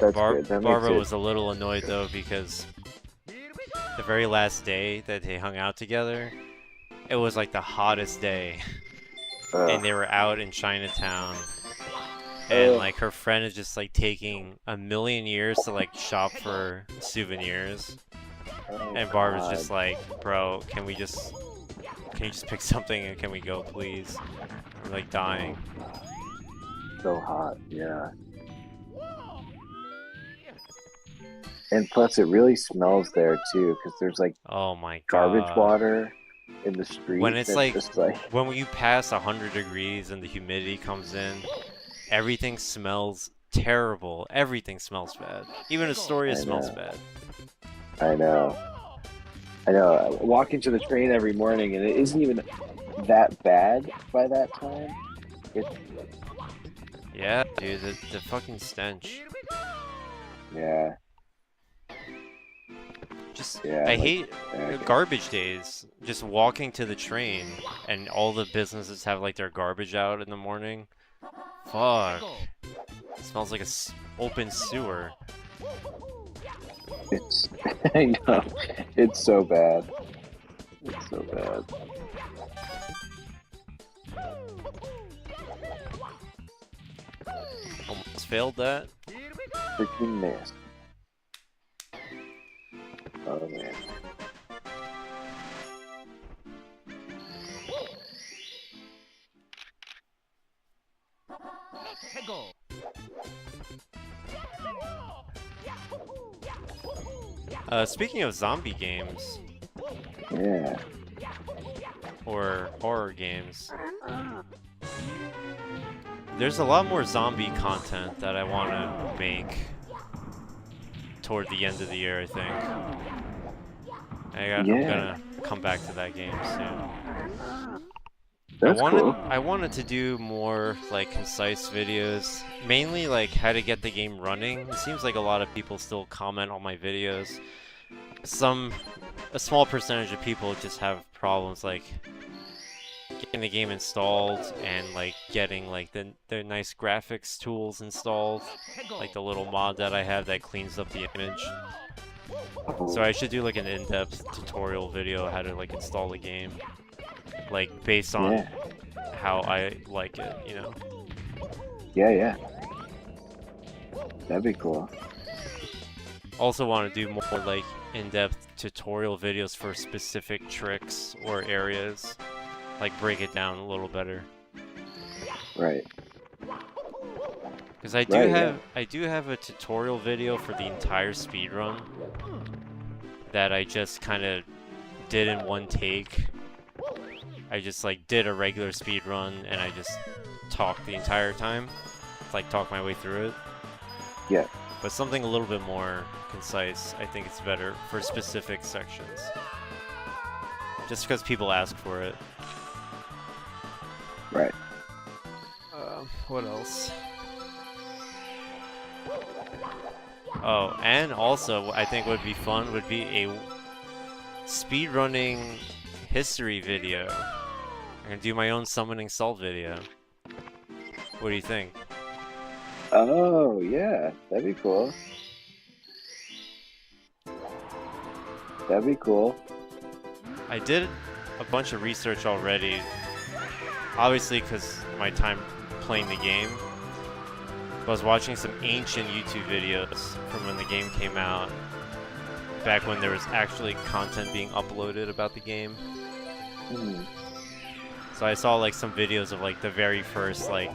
That's good. That makes Barbara it- was a little annoyed though because the very last day that they hung out together, it was like the hottest day, and they were out in Chinatown, and Ugh. like her friend is just like taking a million years to like shop for souvenirs, Oh, and Barbara's God. just like, bro, can you just pick something and can we go please? I'm like dying. So hot. Yeah. And plus, it really smells there too, because there's like Oh my garbage god. water in the When streets. it's It's like, just like, when you pass 100 degrees and the humidity comes in, everything smells terrible. Everything smells bad. Even Astoria I smells know, bad. I know, I know. I walk into the train every morning, and it isn't even that bad by that time. It's Yeah, dude, the fucking stench. yeah, Just, yeah, I like hate okay. garbage days. Just walking to the train and all the businesses have like their garbage out in the morning. Fuck. It smells like a open sewer. It's I know, it's so bad. It's so bad. Almost failed that. Freaking nasty. Oh man. Speaking of zombie games Yeah. or horror games, there's a lot more zombie content that I want to make toward the end of the year, I think. I'm Yeah. gonna come back to that game soon. That's cool. I wanted to do more like concise videos, mainly like how to get the game running. It seems like a lot of people still comment on my videos. A small percentage of people just have problems like getting the game installed and like getting like the nice graphics tools installed, like the little mod that I have that cleans up the image. So I should do like an in-depth tutorial video how to like install the game, like based on Yeah. how I like it, you know? Yeah, yeah. That'd be cool. Also want to do more like in-depth tutorial videos for specific tricks or areas, like break it down a little better. Right. Because I do have a tutorial video for the entire speedrun that I just kind of did in one take. I just like did a regular speedrun and I just talked the entire time. Like talk my way through it. Yeah. But something a little bit more concise, I think it's better for specific sections. Just because people ask for it. Right. What else? Oh, and also I think would be fun would be a speedrunning history video. I'm gonna do my own summoning salt video. What do you think? Oh, yeah. That'd be cool. That'd be cool. I did a bunch of research already. Obviously, because my time playing the game. I was watching some ancient YouTube videos from when the game came out. Back when there was actually content being uploaded about the game. Hmm. So I saw like some videos of like the very first like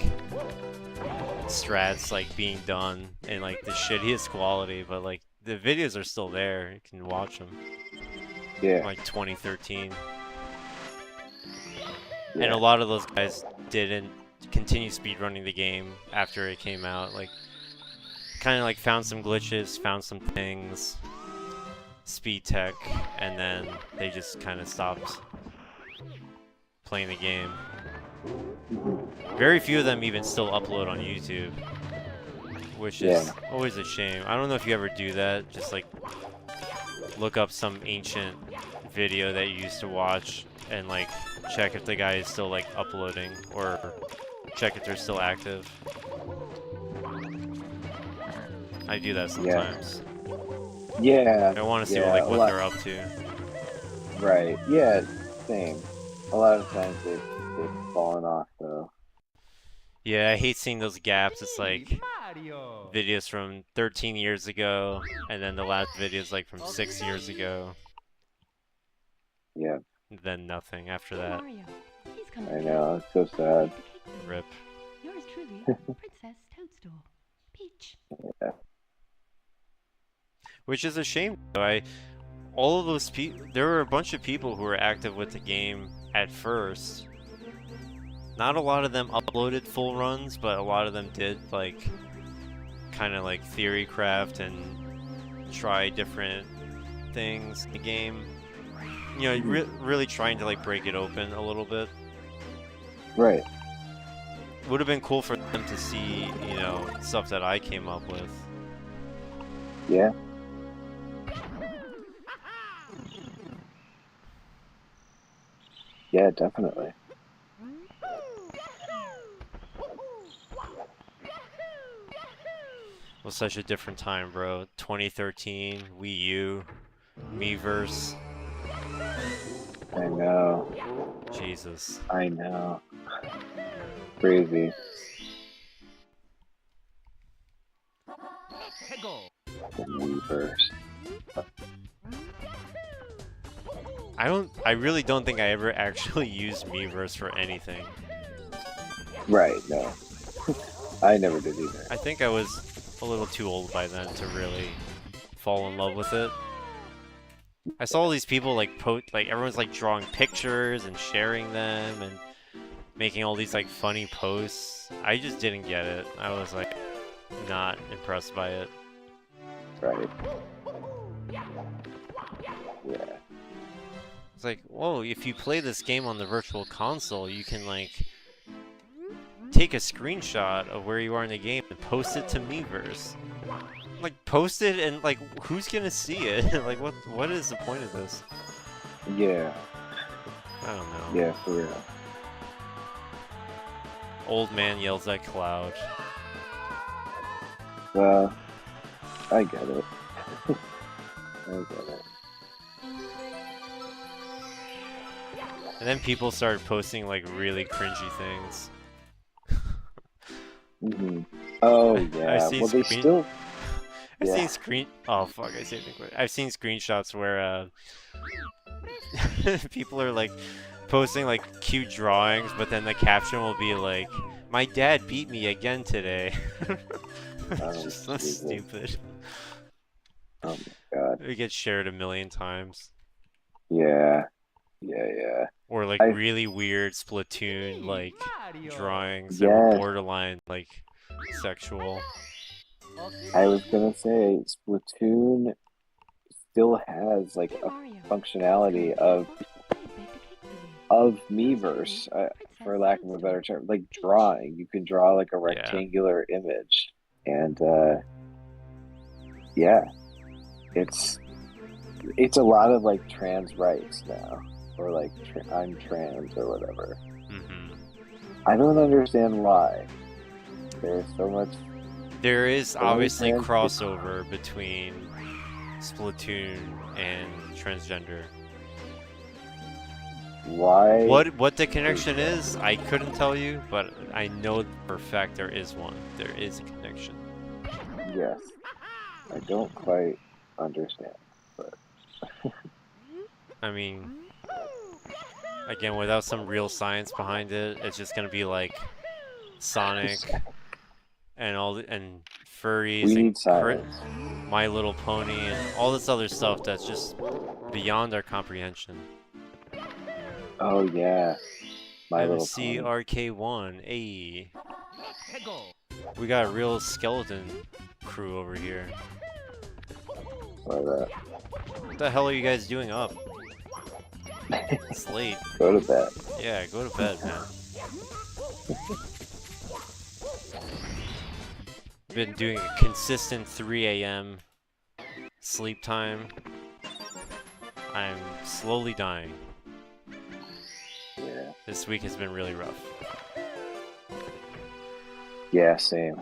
strats like being done in like the shittiest quality, but like the videos are still there. You can watch them. Yeah. Like 2013. Yeah. And a lot of those guys didn't continue speedrunning the game after it came out. Like, kind of like found some glitches, found some things, speed tech, and then they just kind of stopped playing the game. Very few of them even still upload on YouTube, which is always a shame. I don't know if you ever do that, just like look up some ancient video that you used to watch and like check if the guy is still like uploading or check if they're still active. I do that sometimes. Yeah. I want to see yeah, what they're up to. Right. Yeah. Same. A lot of times they've fallen off though. Yeah, I hate seeing those gaps. It's like videos from 13 years ago, and then the last video is like from 6 years ago. Yeah. Then nothing after that. Mario, please come I to the know. castle. It's so sad. Rip. Yours truly, Princess Toadstool. Peach. Yeah. which is a shame. All of those people, there were a bunch of people who were active with the game at first. Not a lot of them uploaded full runs, but a lot of them did like kind of like theory craft and try different things in the game. You know, really trying to like break it open a little bit. Right. Would have been cool for them to see, you know, stuff that I came up with. Yeah. Yeah, definitely. It was such a different time, bro. 2013, Wii U, Miiverse. I know. Jesus. I know. Crazy. The Miiverse. I really don't think I ever actually used Miiverse for anything. Right, no. I never did either. I think I was a little too old by then to really fall in love with it. I saw all these people like everyone's like drawing pictures and sharing them and making all these like funny posts. I just didn't get it. I was like not impressed by it. Right. Yeah. It's like, whoa, if you play this game on the virtual console, you can like take a screenshot of where you are in the game and post it to Miiverse. Like, post it and like, who's gonna see it? Like, what is the point of this? Yeah. I don't know. Yeah, for real. Old man yells at cloud. Well, I get it. I get it. And then people started posting like really cringy things. Mm-hmm. Oh yeah. Well, they still. I've seen Oh fuck! I saved it quick. I've seen screenshots where people are like posting like cute drawings, but then the caption will be like, "My dad beat me again today." It's just so stupid. Oh my god. It gets shared a million times. Yeah. Yeah. Or like really weird Splatoon like drawings that were borderline like sexual. I was gonna say Splatoon still has like a functionality of Miiverse, for lack of a better term, like drawing. You can draw like a rectangular image, and yeah, it's a lot of like trans rights now, or like I'm trans or whatever. Mm-hmm. I don't understand why. There's so much. There is obviously crossover between Splatoon and transgender. Why? What the connection is, I couldn't tell you, but I know for a fact there is one. There is a connection. Yes. I don't quite understand, but I mean, again, without some real science behind it, it's just gonna be like Sonic and and furries and My Little Pony and all this other stuff that's just beyond our comprehension. Oh yeah, My Little Pony. MCRK1, ayy. We got a real skeleton crew over here. What the hell are you guys doing up? It's late. Go to bed. Yeah, go to bed, man. Been doing a consistent 3 a.m. sleep time. I'm slowly dying. Yeah. This week has been really rough. Yeah, same.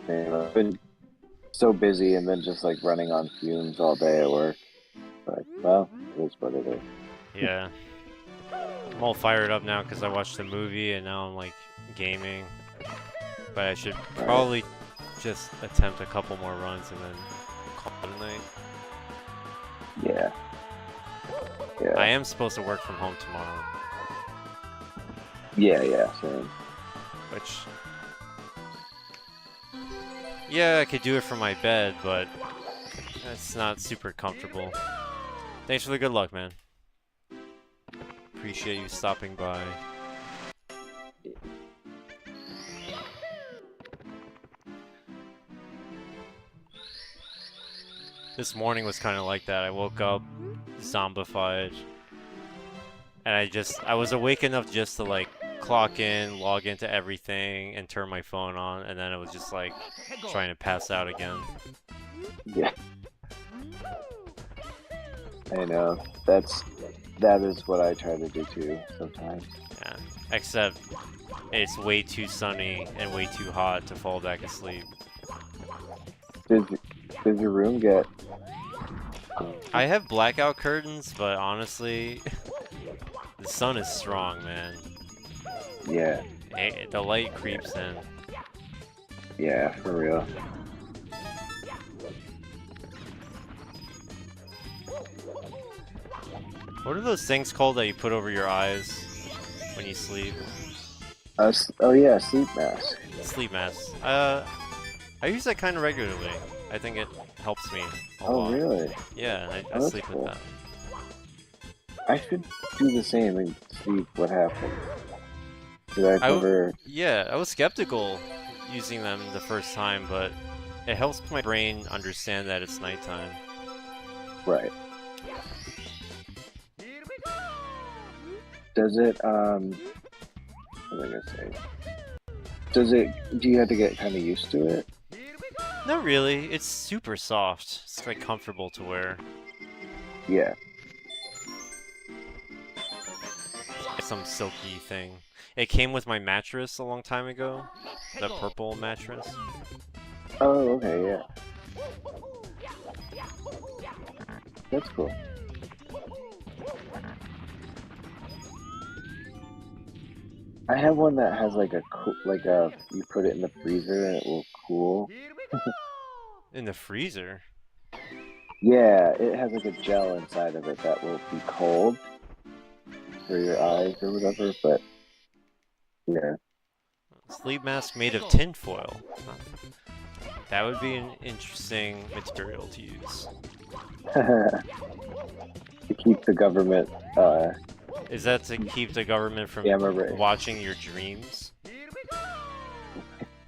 Man, I've been so busy and then just like running on fumes all day at work. But, well, it is what it is. Yeah. I'm all fired up now because I watched the movie and now I'm like gaming. But I should probably just attempt a couple more runs and then call it a night. Yeah. Yeah. I am supposed to work from home tomorrow. Yeah, same. Which Yeah, I could do it from my bed, but that's not super comfortable. Thanks for the good luck, man. Appreciate you stopping by. This morning was kind of like that. I woke up zombified, and I was awake enough just to like clock in, log into everything, and turn my phone on, and then it was just like trying to pass out again. Yeah. I know. That is what I try to do too sometimes. Yeah. Except it's way too sunny and way too hot to fall back asleep. Does your room get? I have blackout curtains, but honestly, the sun is strong, man. Yeah. The light creeps in. Yeah, for real. What are those things called that you put over your eyes when you sleep? Oh yeah, sleep mask. Sleep masks. I use that kind of regularly. I think it helps me a lot. Oh really? Yeah, I Oh, sleep cool. with that. I should do the same and see what happens. Did I ever? Yeah, I was skeptical using them the first time, but it helps my brain understand that it's nighttime. Right. Does it? What was I gonna say? Do you have to get kind of used to it? Not really. It's super soft. It's like comfortable to wear. Yeah. Some silky thing. It came with my mattress a long time ago. The purple mattress. Oh, okay, yeah. That's cool. I have one that has like you put it in the freezer and it will cool. In the freezer? Yeah, it has like a gel inside of it that will be cold for your eyes or whatever, but yeah. Sleep mask made of tinfoil. That would be an interesting material to use. To keep the government Is that to keep the government from watching your dreams?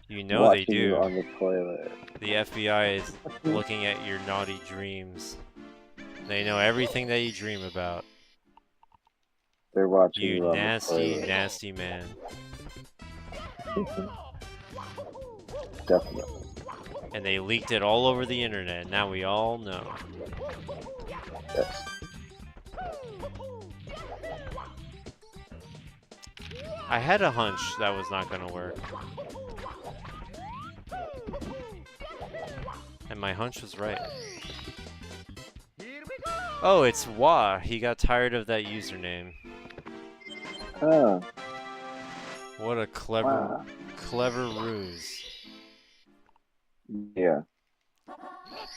You know they do. You on the toilet. The FBI is looking at your naughty dreams. They know everything that you dream about. They're watching you You on nasty, the toilet. nasty man. Definitely. And they leaked it all over the internet. Now we all know. Yes. I had a hunch that was not gonna work. And my hunch was right. Oh, it's Wah. He got tired of that username. Oh. What a clever, clever ruse. Yeah.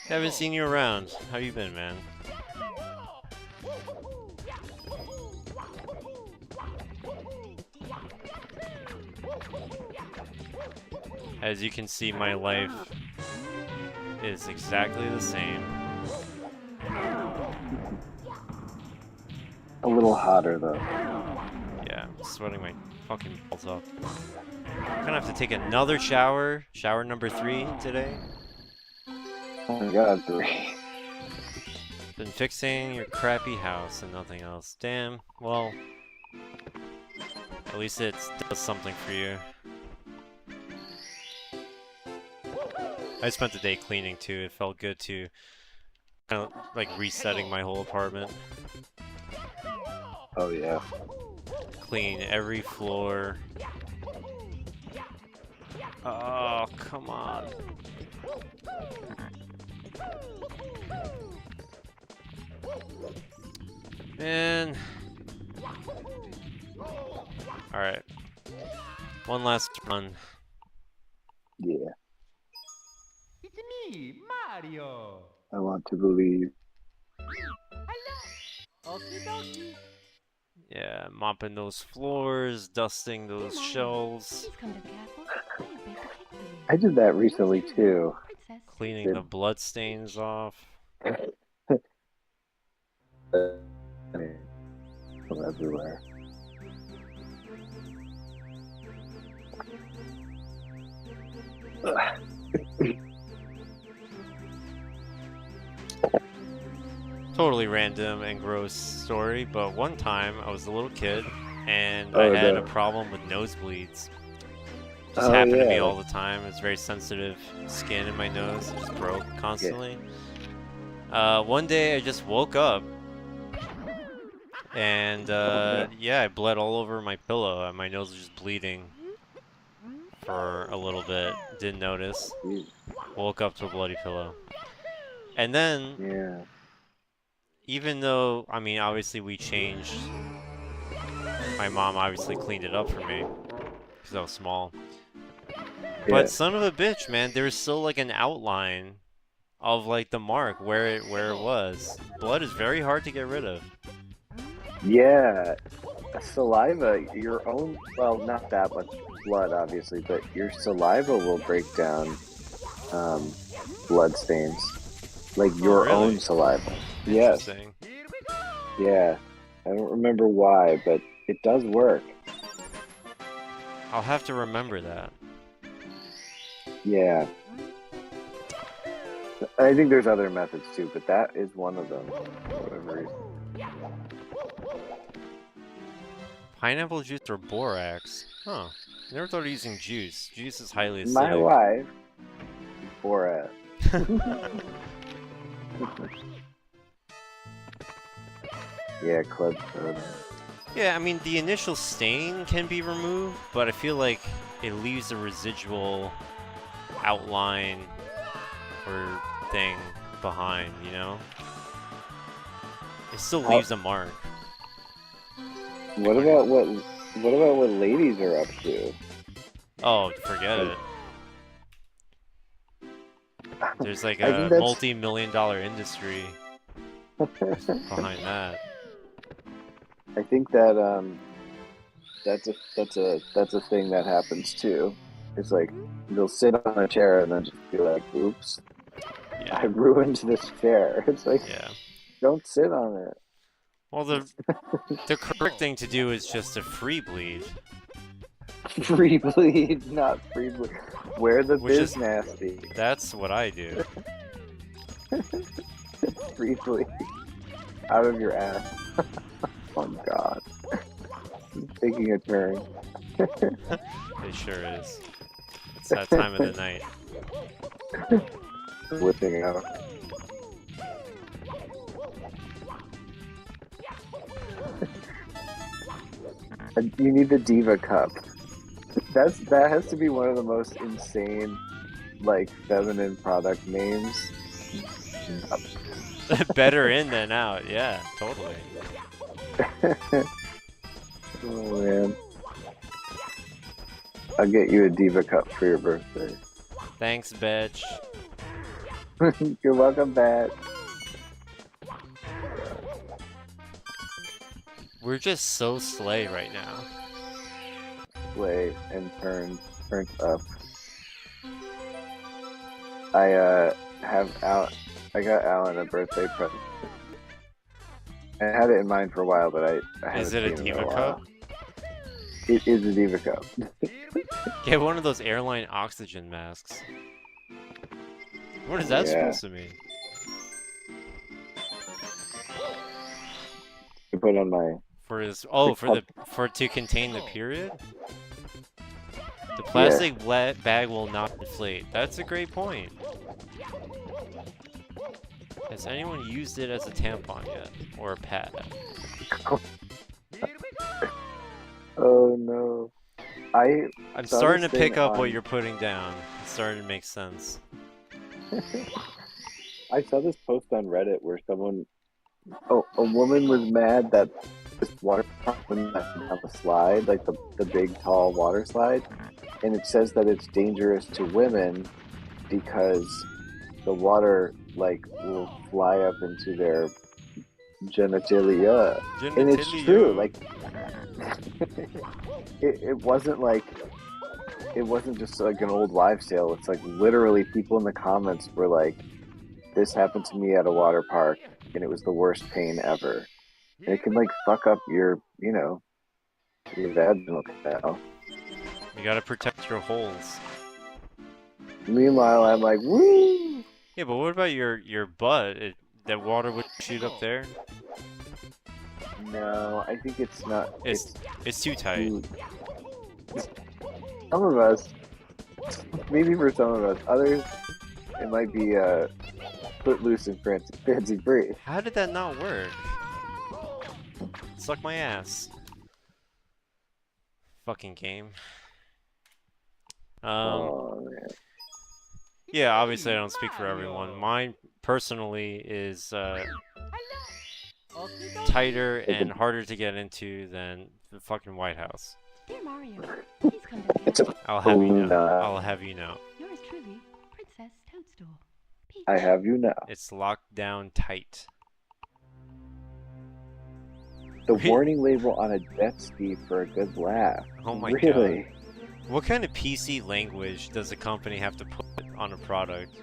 Haven't seen you around. How you been, man? As you can see, my life is exactly the same. A little hotter though. Yeah, I'm sweating my fucking balls off. I'm gonna have to take another shower. Shower number 3 today. Oh my god, 3. Been fixing your crappy house and nothing else. Damn, well, at least it does something for you. I spent the day cleaning too. It felt good to kind of like resetting my whole apartment. Oh yeah. Clean every floor. Oh, come on. Man. Alright. One last run. Yeah. It's me, Mario. I want to believe. Hello. Okie dokie. Yeah, mopping those floors, dusting those shelves. Please come to the castle. I have baked a cake for you. I did that recently too. Princess Cleaning the blood stains off. From everywhere. Totally random and gross story, but one time I was a little kid and Oh, I had no. a problem with nosebleeds. Just Oh, happened to me yeah. all the time. It's very sensitive skin in my nose. It just broke constantly. One day I just woke up and yeah, I bled all over my pillow and my nose was just bleeding for a little bit. Didn't notice. Jeez. Woke up to a bloody pillow. And then, Yeah. even though, I mean, obviously we changed, my mom obviously cleaned it up for me because I was small. Yeah. But son of a bitch, man, there's still like an outline of like the mark where it was. Blood is very hard to get rid of. Yeah. Saliva, your own, well, not that much blood, obviously, but your saliva will break down blood stains. Like your really? own saliva. Yes. Interesting. Yeah. I don't remember why, but it does work. I'll have to remember that. Yeah. I think there's other methods too, but that is one of them. For whatever reason. Pineapple juice or borax? Huh. Never thought of using juice. Juice is highly acidic. My wife, Borat. Yeah, club soda. Yeah, I mean, the initial stain can be removed, but I feel like it leaves a residual outline or thing behind, you know? It still leaves a mark. What about what ladies are up to? Oh, forget it. There's like I a think that's- multi-million-dollar industry behind that. I think that that's a thing that happens too. It's like they'll sit on a chair and then just be like, "Oops, Yeah. I ruined this chair." It's like, Yeah. don't sit on it. Well, the correct thing to do is just to free bleed. Free bleed, not free bleed. Wear the Which is- biz nasty. That's what I do. Free bleed out of your ass. Oh God, it's taking a turn. It sure is. It's that time of the night. Whipping out. You need the Diva Cup. That has to be one of the most insane, like, feminine product names. Better in than out. Yeah, totally. Oh man. I'll get you a Diva Cup for your birthday. Thanks, bitch. You're welcome, Bat. We're just so slay right now. Play and turned up. I got Alan a birthday present. I had it in mind for a while, but I haven't Is it a seen Diva in a Cup? while. It is a Diva Cup. Get one of those airline oxygen masks. What is that Yeah. supposed to mean? You put on my For his for to contain the period? The plastic bag will not inflate. That's a great point. Has anyone used it as a tampon yet? Or a pad? Oh no. I'm saw starting to this pick thing up what on- you're putting down. It's starting to make sense. I saw this post on Reddit where a woman was mad that this water park wouldn't have a slide, like the big tall water slide, and it says that it's dangerous to women because the water like will fly up into their genitalia. And it's true, like it wasn't like it wasn't just like an old wives' tale. It's like literally people in the comments were like, "This happened to me at a water park, and it was the worst pain ever." And it can like fuck up your, your vaginal canal. You gotta protect your holes. Meanwhile, I'm like, woo! Yeah, but what about your butt? That water would shoot up there? No, I think it's not. It's too tight. Some of us, maybe for some of us, others, it might be footloose and fancy free. How did that not work? Suck my ass. Fucking game. Oh man. Yeah, obviously I don't speak for everyone. Mine personally is tighter and harder to get into than the fucking White House. Dear Mario, please come to the It's a castle. I'll have you know. I'll have you know. Yours truly, Princess Toadstool. Peach. I have you now. It's locked down tight. The warning label on a jet ski for a good laugh. Oh my really? god. What kind of PC language does a company have to put on a product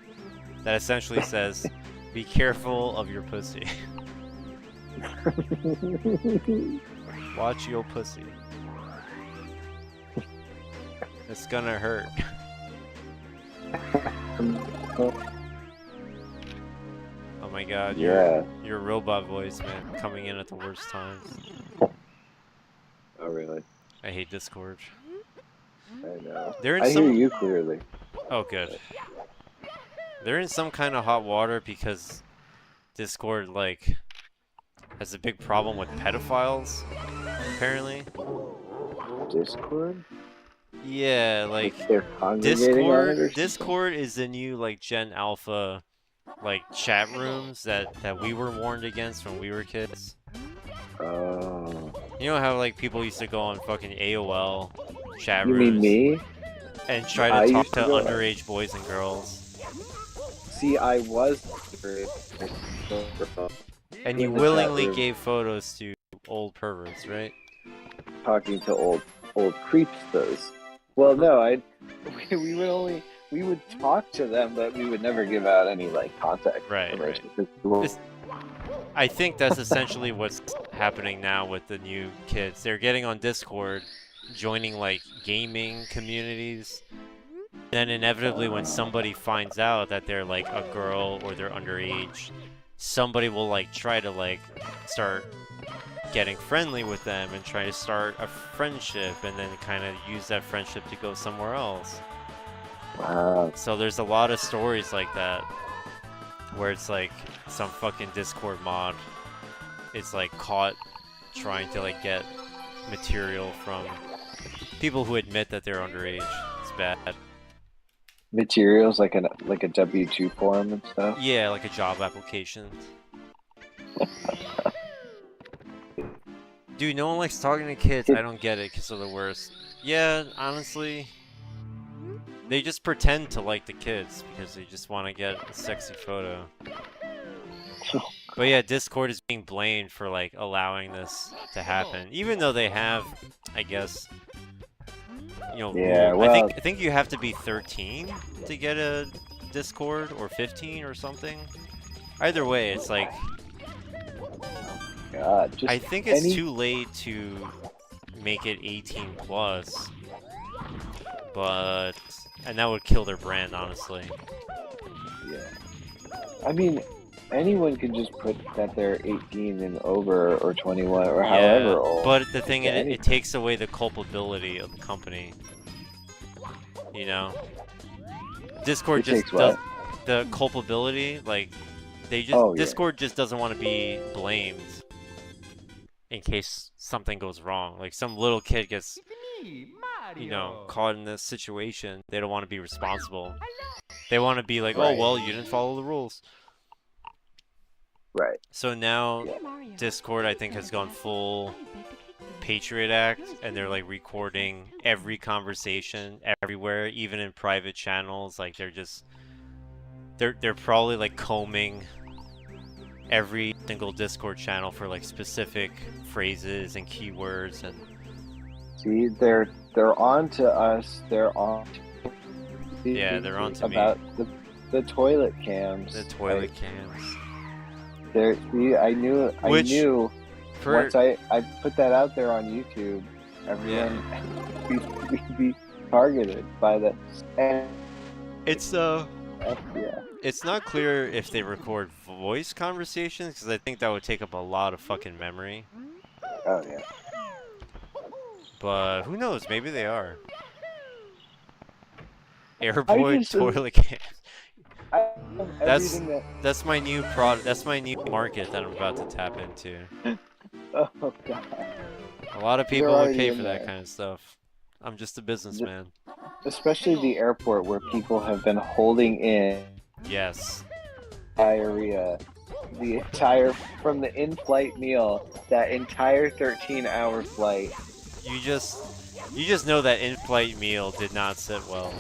that essentially says, be careful of your pussy? Watch your pussy. It's gonna hurt. Oh my god, your robot voice, man, coming in at the worst times. Oh really? I hate Discord. I know. They're in I some... hear you clearly. Oh, good. They're in some kind of hot water because Discord, like, has a big problem with pedophiles, apparently. Discord? Yeah, like, they're congregating on it or Discord is the new, like, Gen Alpha, like, chat rooms that we were warned against when we were kids. Oh. You know how, like, people used to go on fucking AOL chat You rooms? mean me? And try to talk to underage boys and girls. See, I was and you willingly gave photos to old perverts, right? Talking to old creeps those. Well, no, we would talk to them, but we would never give out any like contact information. Right. I think that's essentially what's happening now with the new kids. They're getting on Discord, joining like gaming communities. Then inevitably when somebody finds out that they're like a girl or they're underage, somebody will like try to like start getting friendly with them and try to start a friendship and then kind of use that friendship to go somewhere else. Wow. So there's a lot of stories like that where it's like some fucking Discord mod is like caught trying to like get material from people who admit that they're underage. It's bad. Materials like a W2 form and stuff? Yeah, like a job application. Dude, no one likes talking to kids. I don't get it because they're the worst. Yeah, honestly, they just pretend to like the kids because they just want to get a sexy photo. But yeah, Discord is being blamed for like allowing this to happen, even though they have, I guess, you know, yeah, well, I think you have to be 13 to get a Discord, or 15 or something. Either way, it's like, God, I think it's too late to make it 18 plus, and that would kill their brand, honestly. Yeah. I mean, anyone can just put that they're 18 and over, or 21, or however old. But the thing is, it takes away the culpability of the company. You know? Discord just does the culpability, like, they just, Discord just doesn't want to be blamed in case something goes wrong. Like, some little kid gets, you know, caught in this situation. They don't want to be responsible. They want to be like, oh, well, you didn't follow the rules. Right. So now, Discord, I think, has gone full Patriot Act, and they're like recording every conversation everywhere, even in private channels. Like they're probably like combing every single Discord channel for like specific phrases and keywords, and See, they're on to us. They're on. Yeah, they're on to me. About the toilet cams. The toilet cams. There. See, I knew. Once I put that out there on YouTube, everyone we'd be targeted by the. And it's yeah. It's not clear if they record voice conversations because I think that would take up a lot of fucking memory. Oh yeah. But who knows? Maybe they are. Airboy toilet cams. That's my new product. That's my new market that I'm about to tap into. Oh god. A lot of people would pay for that kind of stuff. I'm just a businessman. Especially the airport where people have been holding in. Yes. Diarrhea. The entire from the in-flight meal, that entire 13-hour flight. You just know that in-flight meal did not sit well.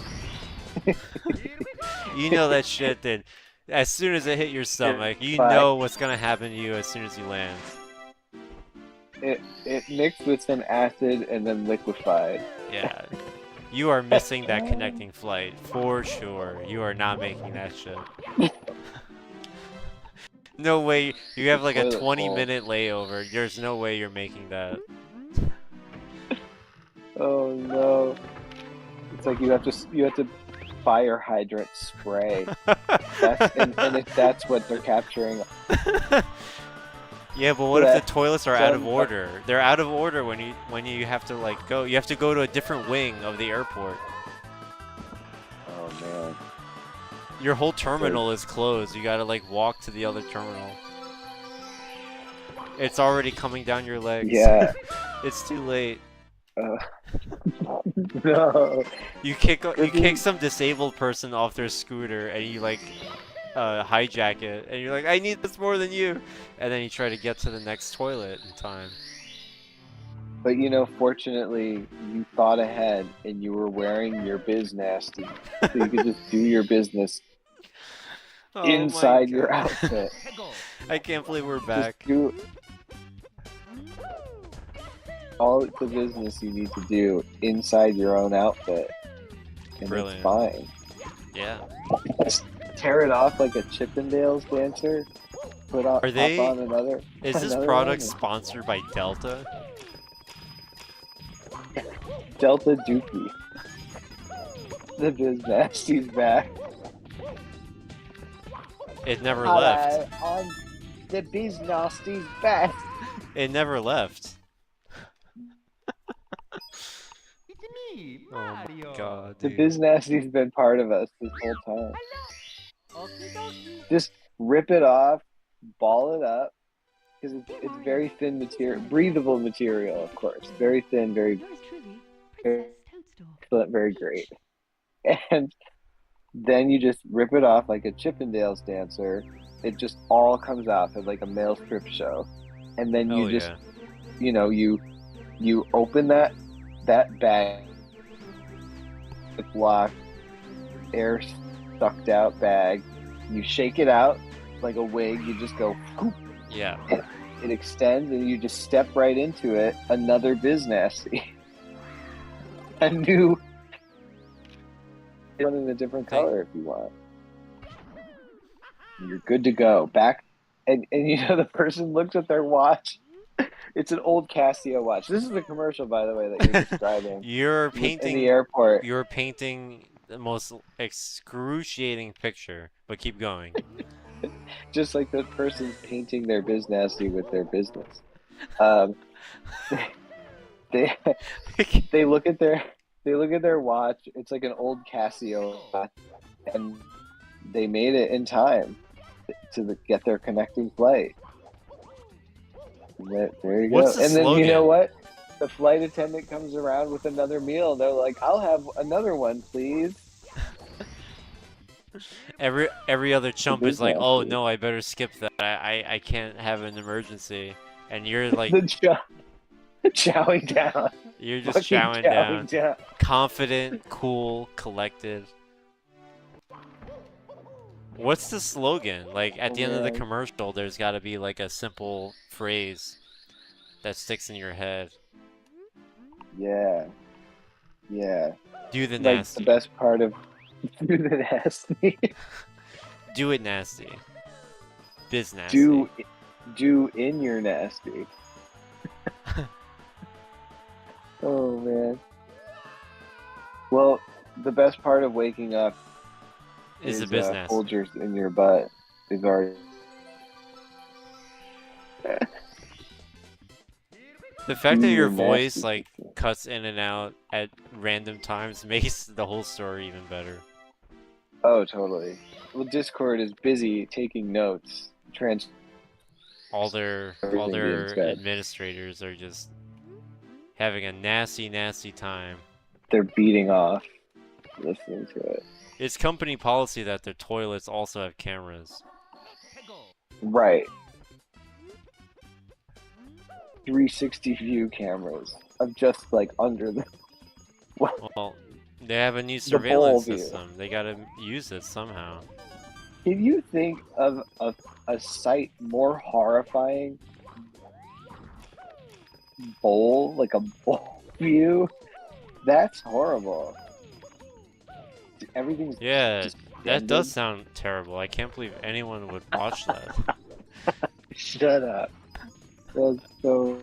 You know that shit did. As soon as it hit your stomach, you know what's gonna happen to you as soon as you land. It mixed with some acid and then liquefied. Yeah. You are missing that connecting flight for sure. You are not making that shit. No way. You have like a 20-minute layover. There's no way you're making that. Oh no. It's like you have to fire hydrant spray. And if that's what they're capturing. Yeah, but what if the toilets are out of order? They're out of order when you have to like go. You have to go to a different wing of the airport. Oh man. Your whole terminal is closed. You gotta like walk to the other terminal. It's already coming down your legs. Yeah. It's too late. No. You kick some disabled person off their scooter and you like hijack it and you're like, I need this more than you, and then you try to get to the next toilet in time. But fortunately, you thought ahead and you were wearing your biz nasty, so you could just do your business inside your outfit. I can't believe we're back. Just do all the business you need to do inside your own outfit, and Brilliant. It's fine. Yeah. Just tear it off like a Chippendales dancer. Hop on another. Is this product sponsored by Delta? Delta Dookie. The Biz Nasty's back. It never left. On the Biz Nasty's back. It never left. It's me, Oh Mario. my god, The dude. Biz Nasty's been part of us this whole time. Okie dokie. Just rip it off, ball it up, because it's very thin material, breathable material, of course. Very thin, very, Yours truly, Princess Toadstool. very great. And then you just rip it off like a Chippendales dancer. It just all comes off at like a male strip show. And then you just, you open that bag, the block, air sucked out bag, you shake it out like a wig, you just go whoop, Yeah. it extends and you just step right into it. Another Biz Nasty. A new one in a different color if you want. You're good to go. Back and the person looks at their watch. It's an old Casio watch. This is a commercial, by the way, that you're describing. You're painting in the airport. You're painting the most excruciating picture, but keep going. Just like the person's painting their Biz Nasty with their business. They look at their watch. It's like an old Casio watch, and they made it in time to get their connecting flight. There you go. What's the and then slogan? You know what? The flight attendant comes around with another meal. They're like, "I'll have another one, please." Every other chump is like, Biz oh Nasty. no, I better skip that. I can't have an emergency. And you're like, chowing down. you're just Fucking chowing down. Confident, cool, collected. What's the slogan? Like at the end of the commercial, there's got to be like a simple phrase that sticks in your head. Yeah. Yeah. Do the Like nasty. the best part of do the nasty. Do it nasty. Biz nasty. do in your nasty. Oh man. Well, the best part of waking up Is is the biz nasty. Folgers in your butt is already. The fact that Do your your voice nasty. like cuts in and out at random times makes the whole story even better. Oh, totally. Well, Discord is busy taking notes. All their Everything being said. administrators are just having a nasty, nasty time. They're beating off listening to it. It's company policy that their toilets also have cameras. Right. 360 view cameras of just like under the. Well, they have a new The bowl surveillance view. system. They gotta use it somehow. Can you think of a sight more horrifying? Bowl, like a bowl view? That's horrible. Everything's Yeah, just that does bended. sound terrible. I can't believe anyone would watch that. Shut up. That's so.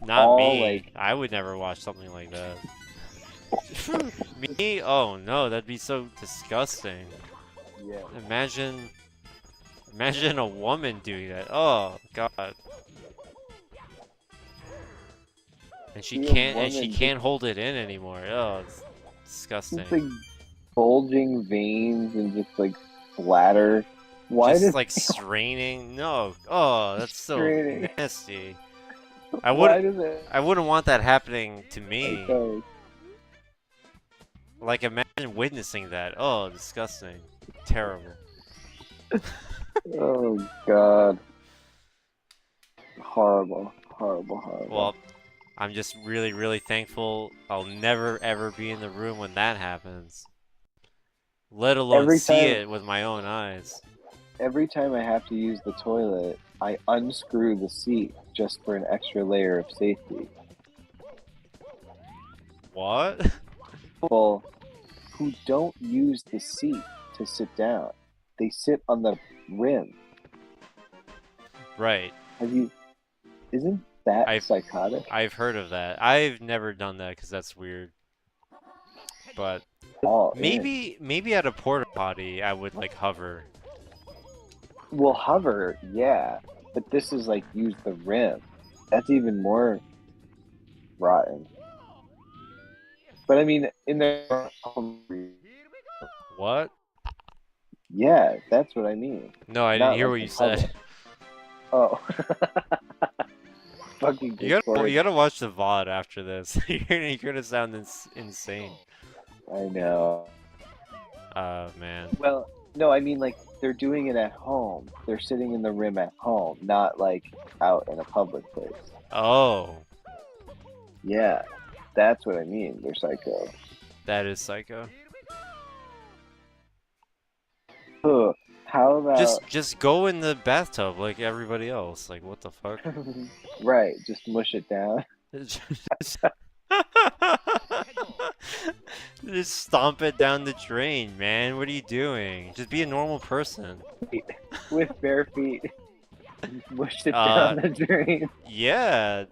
Not All, me. like- I would never watch something like that. Me? Oh no, that'd be so disgusting. Yeah. Imagine a woman doing that. Oh god. And she See a can't woman hold it in anymore. Oh, it's disgusting. Just like bulging veins and just like splatter. Why Just does like straining. No. Oh, that's so Straining. nasty. why does it? I wouldn't want that happening to me. Okay. Like imagine witnessing that. Oh, disgusting. Terrible. Oh god. Horrible. Horrible. Horrible. Well, I'm just really, really thankful I'll never ever be in the room when that happens. Let alone Every see time- it with my own eyes. Every time I have to use the toilet, I unscrew the seat just for an extra layer of safety. What? People who don't use the seat to sit down, they sit on the rim. Right. Isn't that I've- psychotic? I've heard of that. I've never done that because that's weird. But All in. maybe at a porta potty I would like hover. Well, hover, yeah, but this is like use the rim. That's even more rotten. But I mean, in the What? yeah, that's what I mean. No, I Not didn't hear like what in you said. public. Oh, fucking You Discord. gotta watch the VOD after this. You're gonna sound insane. I know. Man. Well, no, I mean like they're doing it at home. They're sitting in the rim at home, not like out in a public place. Oh, Yeah, that's what I mean. They're psycho. that is psycho. Ugh. How about Just go in the bathtub like everybody else. Like what the fuck? right? Just mush it down. Just stomp it down the drain, man. What are you doing? Just be a normal person. With bare feet. Mushed it Uh, down the drain. Yeah.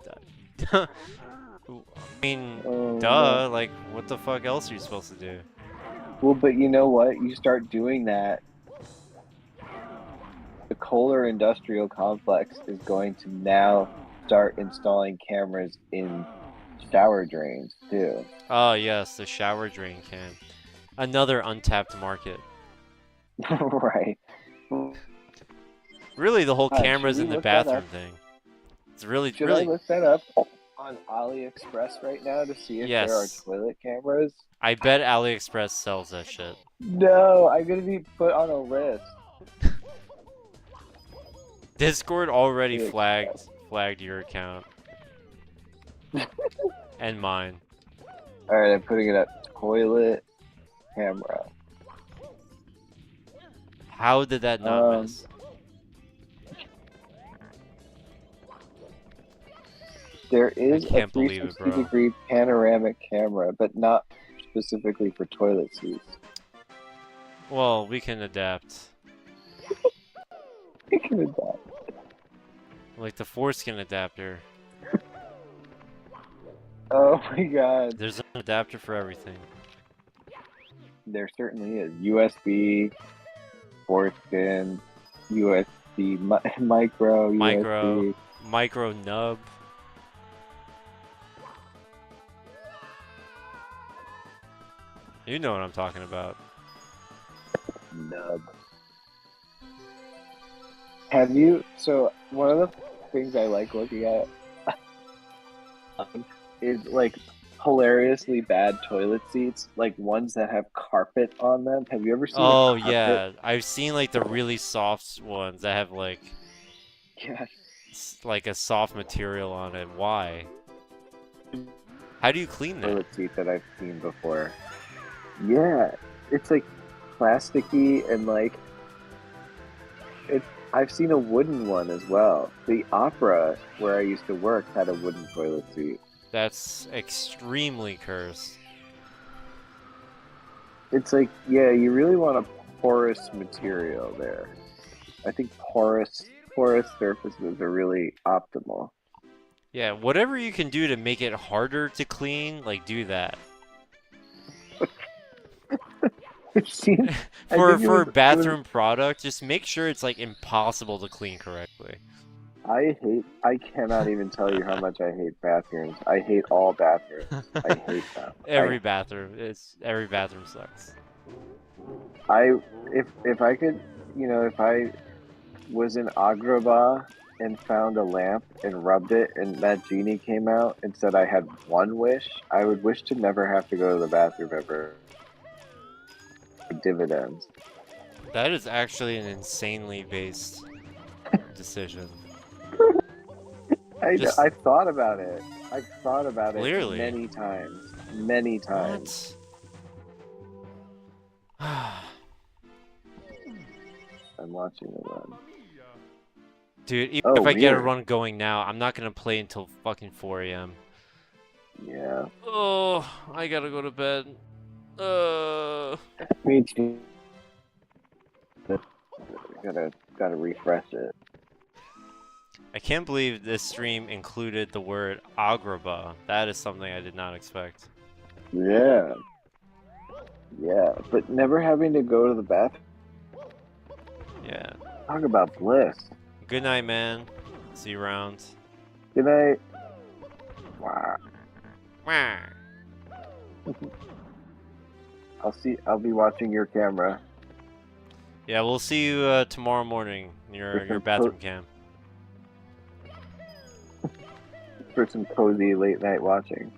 I mean, Oh, duh. no. Like, what the fuck else are you supposed to do? Well, but you know what? You start doing that. The Kohler Industrial Complex is going to now start installing cameras in shower drains too. Oh yes, the shower drain can. Another untapped market. Right. Really, the whole Should cameras we in the look that bathroom up? thing. It's really, Should really. I look that up on AliExpress right now to see if there are Yes. toilet cameras? I bet AliExpress sells that shit. No, I'm gonna be put on a list. Discord already AliExpress. flagged your account. And mine. All right, I'm putting it up. Toilet camera. How did that not miss? There is a can't believe it, 360-degree panoramic camera, but not specifically for toilet seats. Well, we can adapt. We can adapt. Like the foreskin adapter. Oh my god. There's an adapter for everything. There certainly is. USB, foreskin, USB, micro, USB. Micro nub. You know what I'm talking about. Nub. Have you? So one of the things I like looking at is like hilariously bad toilet seats, like ones that have carpet on them. Have you ever seen? Oh a carpet? yeah, I've seen like the really soft ones that have like like a soft material on it. Why? How do you clean that? Toilet seat that I've seen before. Yeah, it's like plasticky and like it. I've seen a wooden one as well. The Opera where I used to work had a wooden toilet seat. That's extremely cursed. It's like, yeah, you really want a porous material there. I think porous surfaces are really optimal. Yeah, whatever you can do to make it harder to clean, like do that. It seems, for a bathroom product, just make sure it's like impossible to clean correctly. I cannot even tell you how much I hate bathrooms. I hate all bathrooms. I hate them. Every bathroom sucks. If I could, if I was in Agrabah and found a lamp and rubbed it and that genie came out and said I had one wish, I would wish to never have to go to the bathroom ever. Dividends. That is actually an insanely based decision. I've thought about it. I've thought about it Clearly. many times. Many times. What? I'm watching the run. Dude, even if I get a run going now, I'm not gonna play until fucking 4 a.m. Yeah. Oh, I gotta go to bed. Me too. Gotta refresh it. I can't believe this stream included the word Agrabah. That is something I did not expect. Yeah. Yeah, but never having to go to the bathroom. Yeah. Talk about bliss. Good night, man. See you around. Good night. Wow. Wah. I'll be watching your camera. Yeah, we'll see you tomorrow morning. Your bathroom cam. For some cozy late night watching.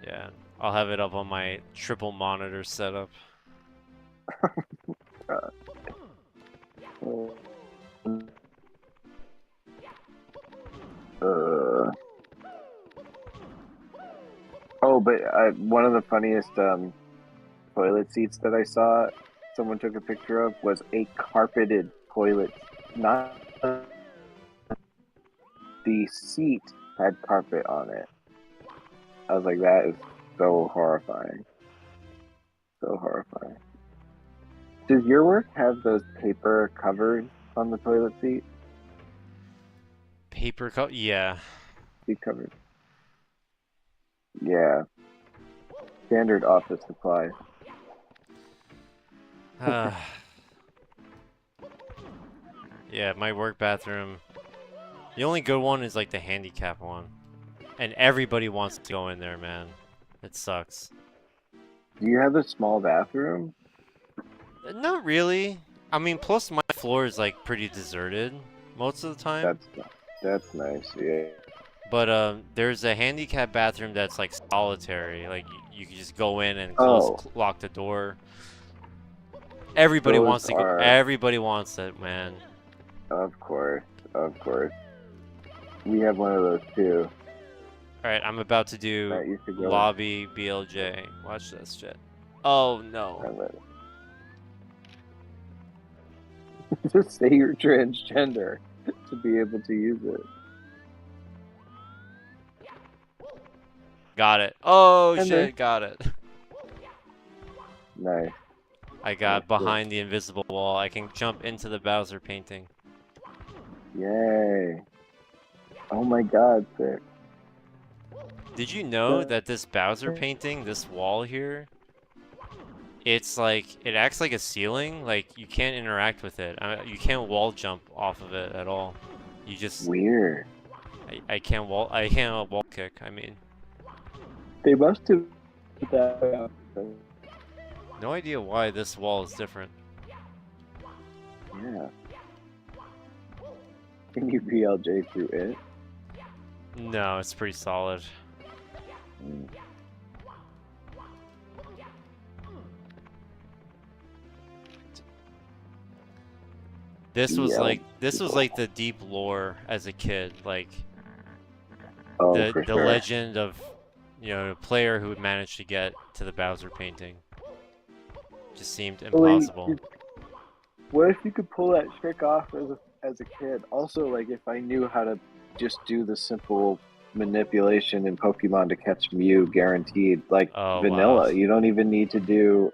Yeah, I'll have it up on my triple monitor setup. Oh, but one of the funniest toilet seats that I saw someone took a picture of was a carpeted toilet. Not the seat had carpet on it. I was like, that is so horrifying. So horrifying. Does your work have those paper covers on the toilet seat? Paper cover? Yeah. Seat covers. Yeah. Standard office supply. Yeah, my work bathroom. The only good one is like the handicap one. And everybody wants to go in there, man. It sucks. Do you have a small bathroom? Not really. I mean, plus my floor is like pretty deserted most of the time. That's nice, yeah. But there's a handicap bathroom that's like solitary. Like you can just go in and lock the door. Everybody wants to go. Everybody wants it, man. Of course, of course. We have one of those too. All right, I'm about to do lobby BLJ. Watch this shit. Oh no. Just say you're transgender to be able to use it. Got it. Oh And shit, got it. Nice. I got Cool. behind the invisible wall. I can jump into the Bowser painting. Yay. Oh my god, sick. Did you know that this Bowser painting, this wall here, it's like, it acts like a ceiling? Like, you can't interact with it. You can't wall jump off of it at all. You just, Weird. I can't wall kick, I mean. They must have put that up. No idea why this wall is different. Yeah. Can you BLJ through it? No, it's pretty solid. Mm. This was Yeah. like the deep lore as a kid, like Oh, the for sure. legend of, you know, a player who would manage to get to the Bowser painting. Just seemed impossible. What if you could pull that trick off as a kid? Also, like, if I knew how to just do the simple manipulation in Pokemon to catch Mew, guaranteed, like Oh, vanilla. wow. You don't even need to do.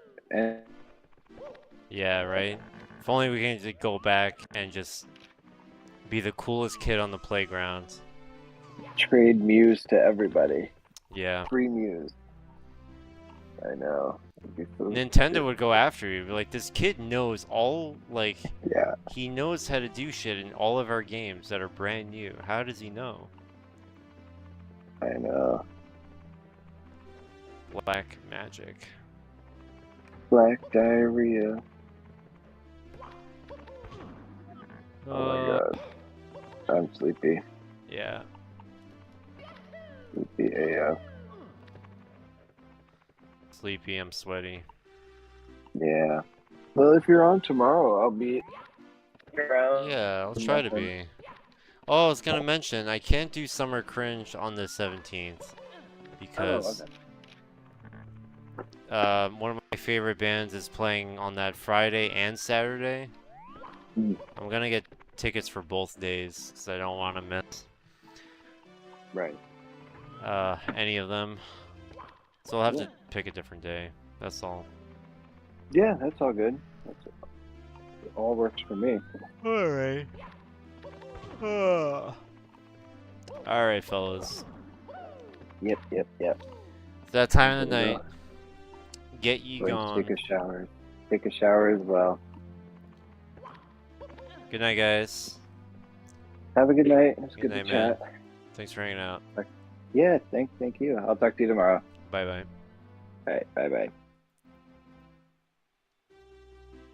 Yeah, right? If only we can just go back and just be the coolest kid on the playground. Trade Mews to everybody. Yeah. Free Mews. I know. It'd be so Nintendo good. would go after you. Be like, this kid knows all, like, Yeah. he knows how to do shit in all of our games that are brand new. How does he know? I know. Black magic. Black diarrhea. Oh my god. I'm sleepy. Yeah. Sleepy AF. Sleepy, I'm sweaty. Yeah. Well, if you're on tomorrow, I'll be around. Yeah, I'll try to be. Oh, I was gonna mention, I can't do Summer Cringe on the 17th. Because one of my favorite bands is playing on that Friday and Saturday. Mm. I'm gonna get tickets for both days, because I don't want to miss Right. any of them. So I'll have to pick a different day. That's all. Yeah, that's all good. It all works for me. Alright. Alright, fellas. Yep. It's that time of the night. Get ye Go gone. take a shower. Take a shower as well. Good night, guys. Have a good night. It's Good good night, to man. chat. Thanks for hanging out. Yeah, thank you. I'll talk to you tomorrow. Bye-bye. All right, bye.